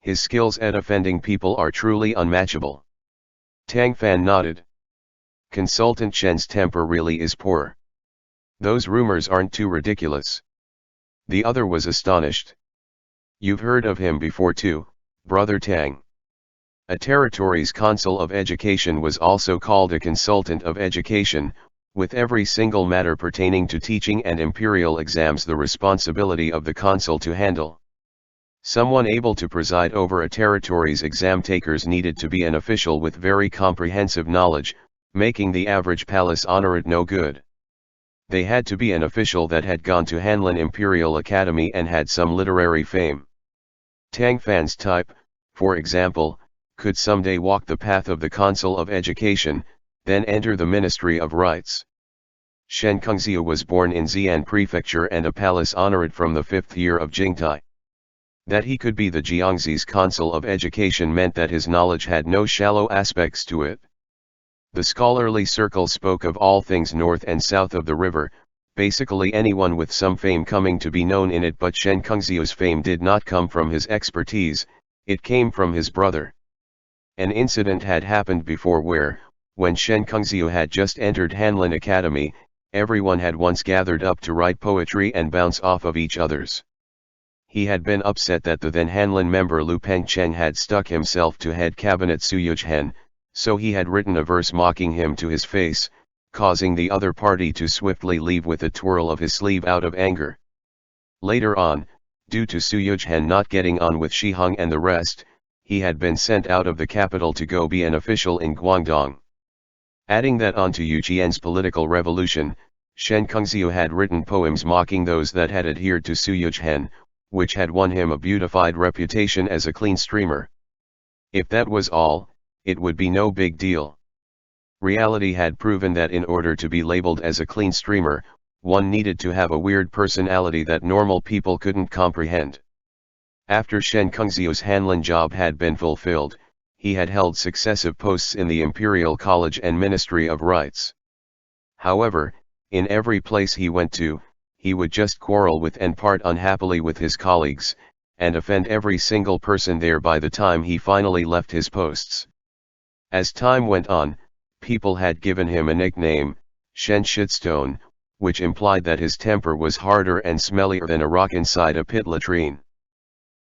His skills at offending people are truly unmatchable. Tang Fan nodded. Consultant Chen's temper really is poor. Those rumors aren't too ridiculous. The other was astonished. You've heard of him before too, brother Tang. A territory's consul of education was also called a consultant of education, with every single matter pertaining to teaching and imperial exams the responsibility of the consul to handle. Someone able to preside over a territory's exam takers needed to be an official with very comprehensive knowledge, making the average palace honorate no good. They had to be an official that had gone to Hanlin Imperial Academy and had some literary fame. Tang Fan's type, for example, could someday walk the path of the consul of education, then enter the Ministry of Rights. Shen Kengzia was born in Xi'an Prefecture and a palace honorate from the 5th year of Jingtai. That he could be the Jiangxi's consul of education meant that his knowledge had no shallow aspects to it. The scholarly circle spoke of all things north and south of the river, basically anyone with some fame coming to be known in it, but Shen Kengzia's fame did not come from his expertise, it came from his brother. An incident had happened before where, when Shen Kungziu had just entered Hanlin Academy, everyone had once gathered up to write poetry and bounce off of each other's. He had been upset that the then Hanlin member Lu Pengcheng had stuck himself to head cabinet Suyuchen, so he had written a verse mocking him to his face, causing the other party to swiftly leave with a twirl of his sleeve out of anger. Later on, due to Suyuchen not getting on with Shiheng and the rest, he had been sent out of the capital to go be an official in Guangdong. Adding that on to Yu Qian's political revolution, Shen Kungziu had written poems mocking those that had adhered to Suyuchen, which had won him a beautified reputation as a clean streamer. If that was all, it would be no big deal. Reality had proven that in order to be labeled as a clean streamer, one needed to have a weird personality that normal people couldn't comprehend. After Shen Kungziu's Hanlin job had been fulfilled, he had held successive posts in the Imperial College and Ministry of Rights. However, in every place he went to, he would just quarrel with and part unhappily with his colleagues, and offend every single person there by the time he finally left his posts. As time went on, people had given him a nickname, Shen Shitstone, which implied that his temper was harder and smellier than a rock inside a pit latrine.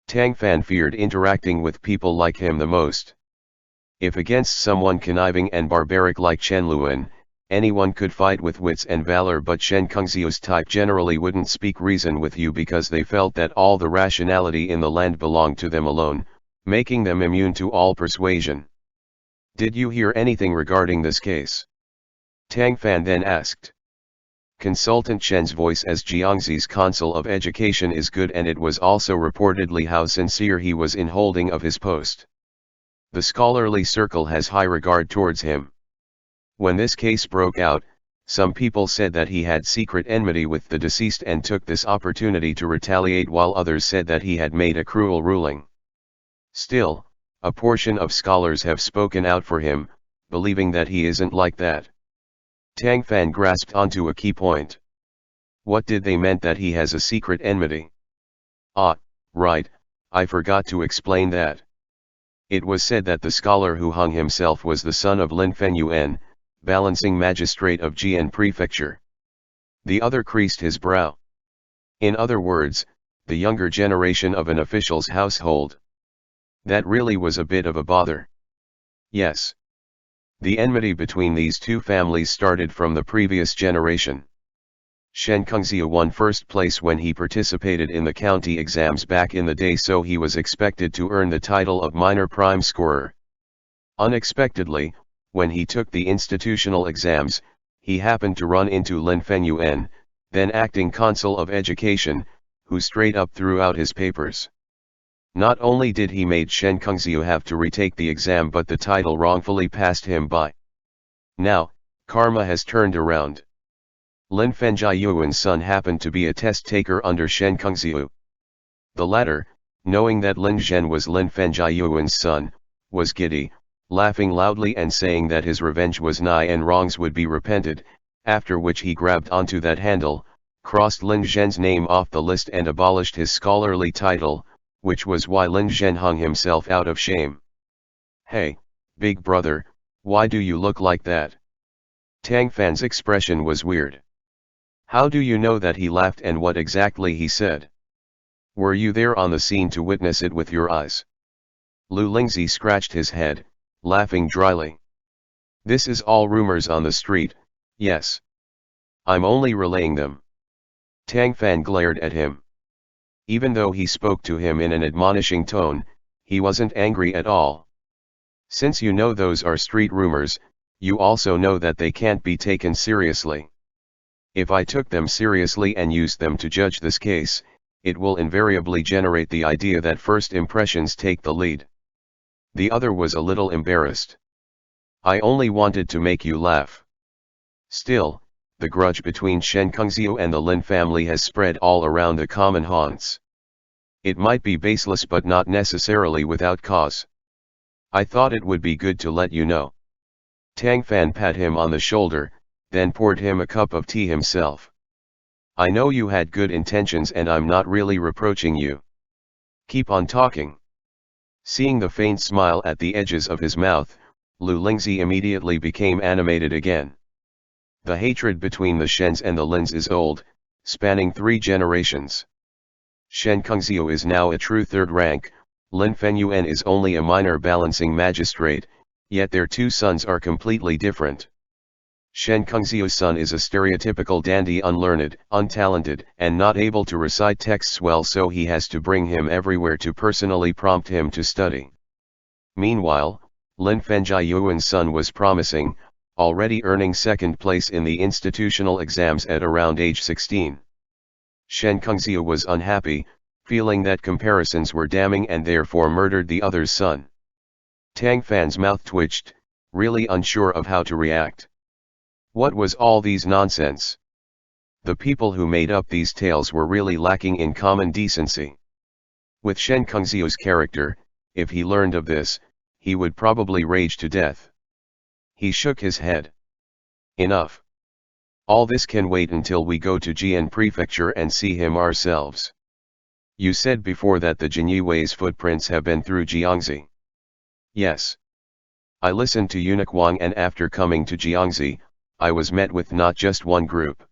Tang Fan feared interacting with people like him the most. If against someone conniving and barbaric like Chen Luan, anyone could fight with wits and valor, but Shen Kungziu's type generally wouldn't speak reason with you because they felt that all the rationality in the land belonged to them alone, making them immune to all persuasion. Did you hear anything regarding this case? Tang Fan then asked. Consultant Chen's voice as Jiangxi's Consul of Education is good, and it was also reportedly how sincere he was in holding of his post. The scholarly circle has high regard towards him. When this case broke out, some people said that he had secret enmity with the deceased and took this opportunity to retaliate, while others said that he had made a cruel ruling. Still, a portion of scholars have spoken out for him, believing that he isn't like that. Tang Fan grasped onto a key point. What did they meant that he has a secret enmity? Ah, right, I forgot to explain that. It was said that the scholar who hung himself was the son of Lin Fenyuan, balancing magistrate of Jian Prefecture. The other creased his brow. In other words, the younger generation of an official's household. That really was a bit of a bother. Yes. The enmity between these two families started from the previous generation. Shen Kungziu won first place when he participated in the county exams back in the day, so he was expected to earn the title of minor prime scorer. Unexpectedly, when he took the institutional exams, he happened to run into Lin Fenyuan, then acting Consul of Education, who straight up threw out his papers. Not only did he made Shen Kungziu have to retake the exam, but the title wrongfully passed him by. Now, karma has turned around. Lin Fenjiayuan's son happened to be a test taker under Shen Kungziu. The latter, knowing that Lin Zhen was Lin Fenjiayuan's son, was giddy, laughing loudly and saying that his revenge was nigh and wrongs would be repented, after which he grabbed onto that handle, crossed Lin Zhen's name off the list and abolished his scholarly title, which was why Lin Zhen hung himself out of shame. Hey, big brother, why do you look like that? Tang Fan's expression was weird. How do you know that he laughed, and what exactly he said? Were you there on the scene to witness it with your eyes? Lu Lingzi scratched his head, laughing dryly. This is all rumors on the street, yes. I'm only relaying them. Tang Fan glared at him. Even though he spoke to him in an admonishing tone, he wasn't angry at all. Since you know those are street rumors, you also know that they can't be taken seriously. If I took them seriously and used them to judge this case, it will invariably generate the idea that first impressions take the lead. The other was a little embarrassed. I only wanted to make you laugh. Still, the grudge between Shen Kungziu and the Lin family has spread all around the common haunts. It might be baseless, but not necessarily without cause. I thought it would be good to let you know. Tang Fan pat him on the shoulder, then poured him a cup of tea himself. I know you had good intentions and I'm not really reproaching you. Keep on talking. Seeing the faint smile at the edges of his mouth, Lu Lingzi immediately became animated again. The hatred between the Shens and the Lins is old, spanning 3 generations. Shen Kengxiu is now a true third rank, Lin Fengyuan is only a minor balancing magistrate, yet their 2 sons are completely different. Shen Kengxiu's son is a stereotypical dandy, unlearned, untalented, and not able to recite texts well, so he has to bring him everywhere to personally prompt him to study. Meanwhile, Lin Fengyuan's son was promising, already earning 2nd place in the institutional exams at around age 16. Shen Kengxiu was unhappy, feeling that comparisons were damning, and therefore murdered the other's son. Tang Fan's mouth twitched, really unsure of how to react. What was all these nonsense? The people who made up these tales were really lacking in common decency. With Shen Kengxiu's character, if he learned of this, he would probably rage to death. He shook his head. Enough. All this can wait until we go to Jian Prefecture and see him ourselves. You said before that the Jinyue's footprints have been through Jiangxi. Yes. I listened to Eunuch Wang, and after coming to Jiangxi, I was met with not just one group.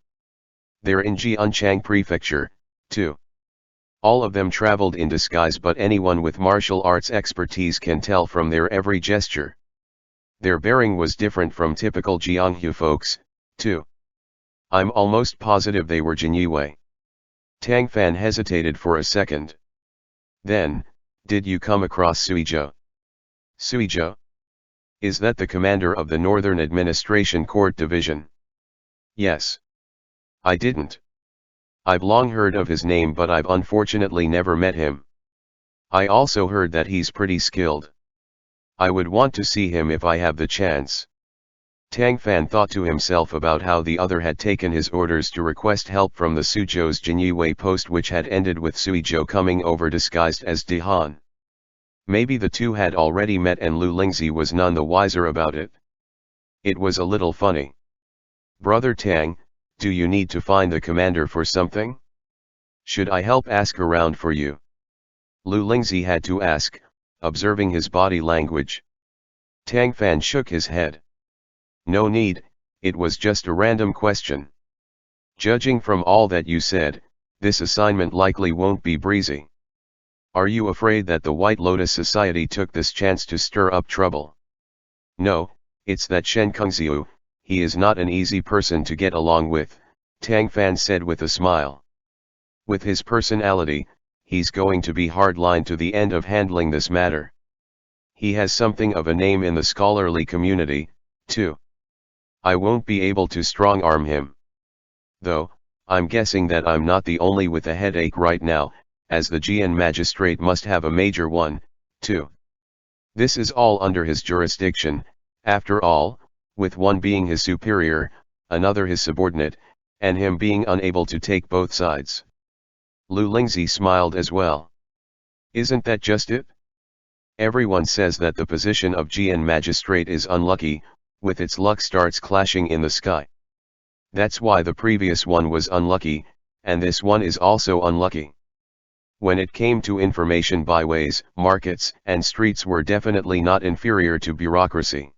They're in Jianchang Prefecture, too. All of them traveled in disguise, but anyone with martial arts expertise can tell from their every gesture. Their bearing was different from typical Jianghu folks, too. I'm almost positive they were Jinyue. Tang Fan hesitated for a second. Then, did you come across Suzhou? Suzhou? Is that the commander of the Northern Administration Court Division? Yes. I didn't. I've long heard of his name, but I've unfortunately never met him. I also heard that he's pretty skilled. I would want to see him if I have the chance. Tang Fan thought to himself about how the other had taken his orders to request help from the Suzhou's Jinyue post, which had ended with Suzhou coming over disguised as Dihan. Maybe the two had already met and Lu Lingzi was none the wiser about it. It was a little funny. Brother Tang, do you need to find the commander for something? Should I help ask around for you? Lu Lingzi had to ask, observing his body language. Tang Fan shook his head. No need, it was just a random question. Judging from all that you said, this assignment likely won't be breezy. Are you afraid that the White Lotus Society took this chance to stir up trouble? No, it's that Shen Kengxiu, he is not an easy person to get along with, Tang Fan said with a smile. With his personality, he's going to be hardline to the end of handling this matter. He has something of a name in the scholarly community, too. I won't be able to strong-arm him. Though, I'm guessing that I'm not the only with a headache right now, as the Jian magistrate must have a major one, too. This is all under his jurisdiction, after all, with one being his superior, another his subordinate, and him being unable to take both sides. Lu Lingzi smiled as well. Isn't that just it? Everyone says that the position of Jian magistrate is unlucky, with its luck stars clashing in the sky. That's why the previous one was unlucky, and this one is also unlucky. When it came to information, byways, markets, and streets were definitely not inferior to bureaucracy.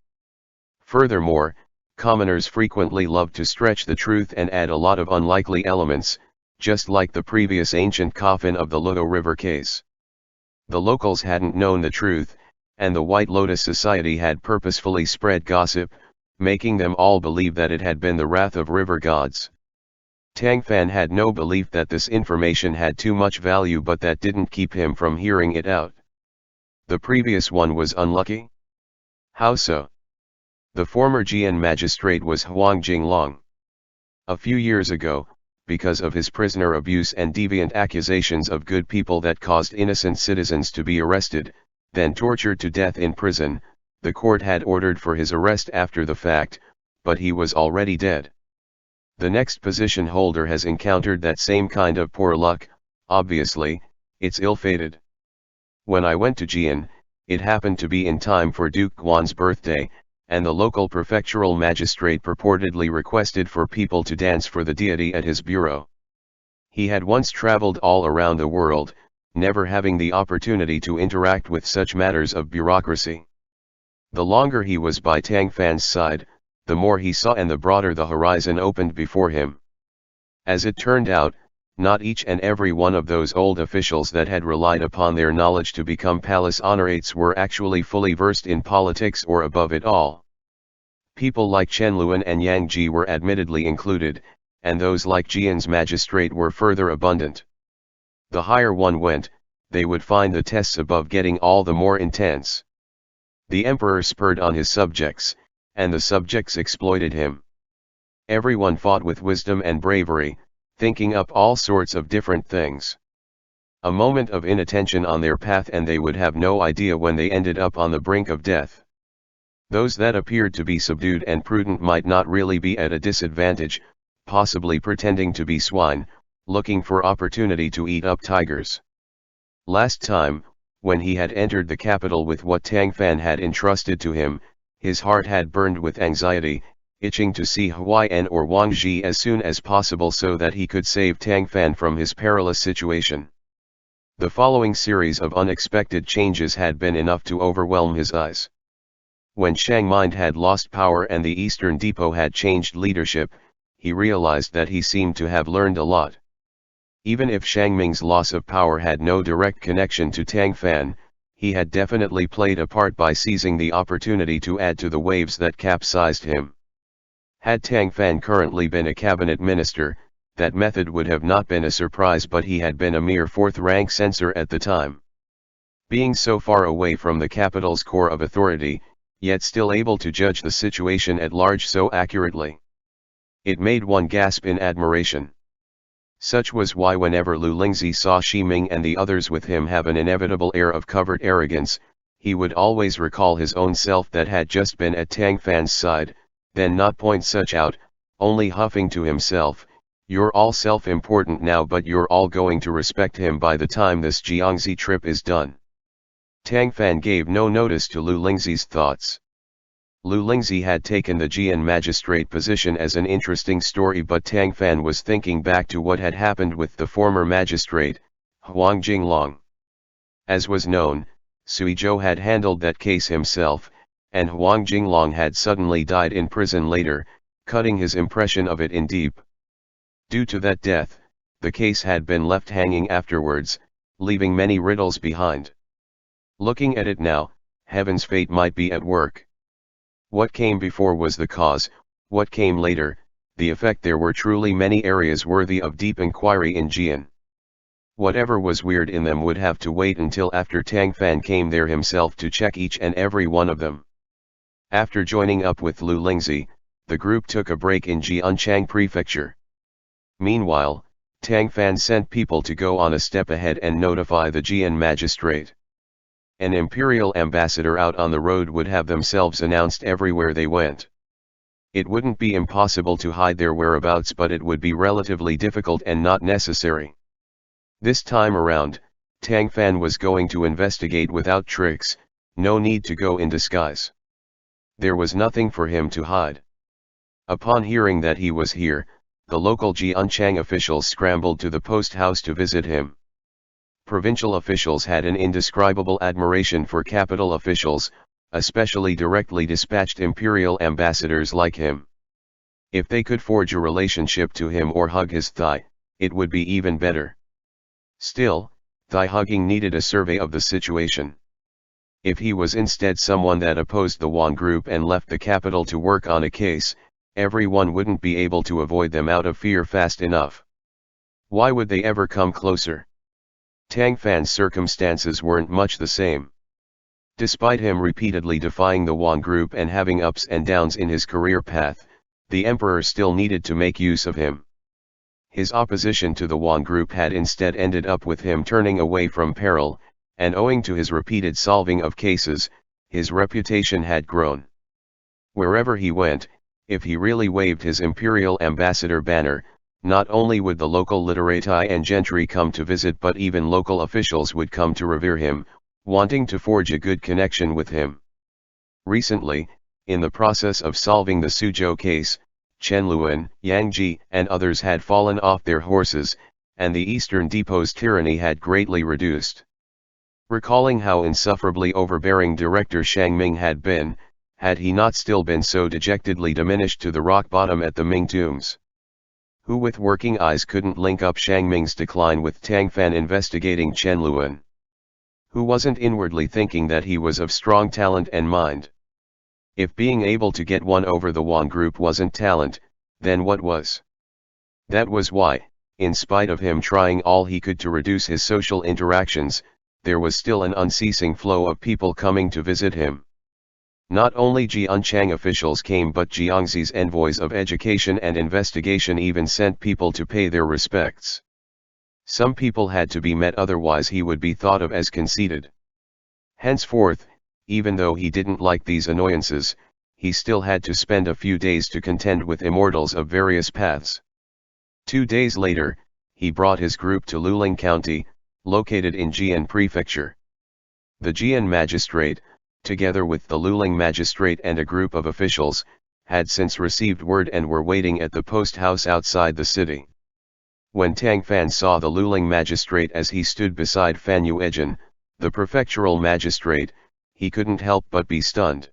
Furthermore, commoners frequently love to stretch the truth and add a lot of unlikely elements, just like the previous ancient coffin of the Luo River case. The locals hadn't known the truth, and the White Lotus Society had purposefully spread gossip, making them all believe that it had been the wrath of river gods. Tang Fan had no belief that this information had too much value, but that didn't keep him from hearing it out. The previous one was unlucky? How so? The former Jian magistrate was Huang Jinglong. A few years ago, because of his prisoner abuse and deviant accusations of good people that caused innocent citizens to be arrested, then tortured to death in prison, the court had ordered for his arrest after the fact, but he was already dead. The next position holder has encountered that same kind of poor luck. Obviously, it's ill-fated. When I went to Jian, it happened to be in time for Duke Guan's birthday, and the local prefectural magistrate purportedly requested for people to dance for the deity at his bureau. He had once traveled all around the world, never having the opportunity to interact with such matters of bureaucracy. The longer he was by Tang Fan's side, the more he saw and the broader the horizon opened before him. As it turned out, not each and every one of those old officials that had relied upon their knowledge to become palace honorates were actually fully versed in politics or above it all. People like Chen Luan and Yang Ji were admittedly included, and those like Jian's magistrate were further abundant. The higher one went, they would find the tests above getting all the more intense. The emperor spurred on his subjects, and the subjects exploited him. Everyone fought with wisdom and bravery, thinking up all sorts of different things. A moment of inattention on their path and they would have no idea when they ended up on the brink of death. Those that appeared to be subdued and prudent might not really be at a disadvantage, possibly pretending to be swine, looking for opportunity to eat up tigers. Last time, when he had entered the capital with what Tang Fan had entrusted to him, his heart had burned with anxiety, itching to see Huaiyan or Wang Zhi as soon as possible so that he could save Tang Fan from his perilous situation. The following series of unexpected changes had been enough to overwhelm his eyes. When Shang Mind had lost power and the Eastern Depot had changed leadership, he realized that he seemed to have learned a lot. Even if Shang Ming's loss of power had no direct connection to Tang Fan, he had definitely played a part by seizing the opportunity to add to the waves that capsized him. Had Tang Fan currently been a cabinet minister, that method would have not been a surprise, but he had been a mere fourth-rank censor at the time. Being so far away from the capital's core of authority, yet still able to judge the situation at large so accurately, it made one gasp in admiration. Such was why whenever Lu Lingzi saw Shi Ming and the others with him have an inevitable air of covert arrogance, he would always recall his own self that had just been at Tang Fan's side, then not point such out, only huffing to himself, "You're all self-important now, but you're all going to respect him by the time this Jiangxi trip is done." Tang Fan gave no notice to Lu Lingzi's thoughts. Lu Lingzi had taken the Jian magistrate position as an interesting story, but Tang Fan was thinking back to what had happened with the former magistrate, Huang Jinglong. As was known, Suzhou had handled that case himself, and Huang Jinglong had suddenly died in prison later, cutting his impression of it in deep. Due to that death, the case had been left hanging afterwards, leaving many riddles behind. Looking at it now, heaven's fate might be at work. What came before was the cause, what came later, the effect. There were truly many areas worthy of deep inquiry in Jian. Whatever was weird in them would have to wait until after Tang Fan came there himself to check each and every one of them. After joining up with Lu Lingzi, the group took a break in Jianchang Prefecture. Meanwhile, Tang Fan sent people to go on a step ahead and notify the Jian magistrate. An imperial ambassador out on the road would have themselves announced everywhere they went. It wouldn't be impossible to hide their whereabouts, but it would be relatively difficult and not necessary. This time around, Tang Fan was going to investigate without tricks, no need to go in disguise. There was nothing for him to hide. Upon hearing that he was here, the local Jianchang officials scrambled to the post house to visit him. Provincial officials had an indescribable admiration for capital officials, especially directly dispatched imperial ambassadors like him. If they could forge a relationship to him or hug his thigh, it would be even better. Still, thigh hugging needed a survey of the situation. If he was instead someone that opposed the Wan group and left the capital to work on a case, everyone wouldn't be able to avoid them out of fear fast enough. Why would they ever come closer? Tang Fan's circumstances weren't much the same. Despite him repeatedly defying the Wan group and having ups and downs in his career path, the emperor still needed to make use of him. His opposition to the Wan group had instead ended up with him turning away from peril, and owing to his repeated solving of cases, his reputation had grown. Wherever he went, if he really waved his imperial ambassador banner, not only would the local literati and gentry come to visit, but even local officials would come to revere him, wanting to forge a good connection with him. Recently, in the process of solving the Suzhou case, Chen Luan, Yang Ji, and others had fallen off their horses, and the Eastern Depot's tyranny had greatly reduced. Recalling how insufferably overbearing Director Shang Ming had been, had he not still been so dejectedly diminished to the rock bottom at the Ming tombs? Who with working eyes couldn't link up Shang Ming's decline with Tang Fan investigating Chen Luan? Who wasn't inwardly thinking that he was of strong talent and mind? If being able to get one over the Wang group wasn't talent, then what was? That was why, in spite of him trying all he could to reduce his social interactions, there was still an unceasing flow of people coming to visit him. Not only Jianchang officials came, but Jiangxi's envoys of education and investigation even sent people to pay their respects. Some people had to be met, otherwise he would be thought of as conceited. Henceforth, even though he didn't like these annoyances, he still had to spend a few days to contend with immortals of various paths. 2 days later, he brought his group to Luling County, located in Jian Prefecture. The Jian magistrate, together with the Luling magistrate and a group of officials, had since received word and were waiting at the post house outside the city. When Tang Fan saw the Luling magistrate as he stood beside Fan Yuezhen, the prefectural magistrate, he couldn't help but be stunned.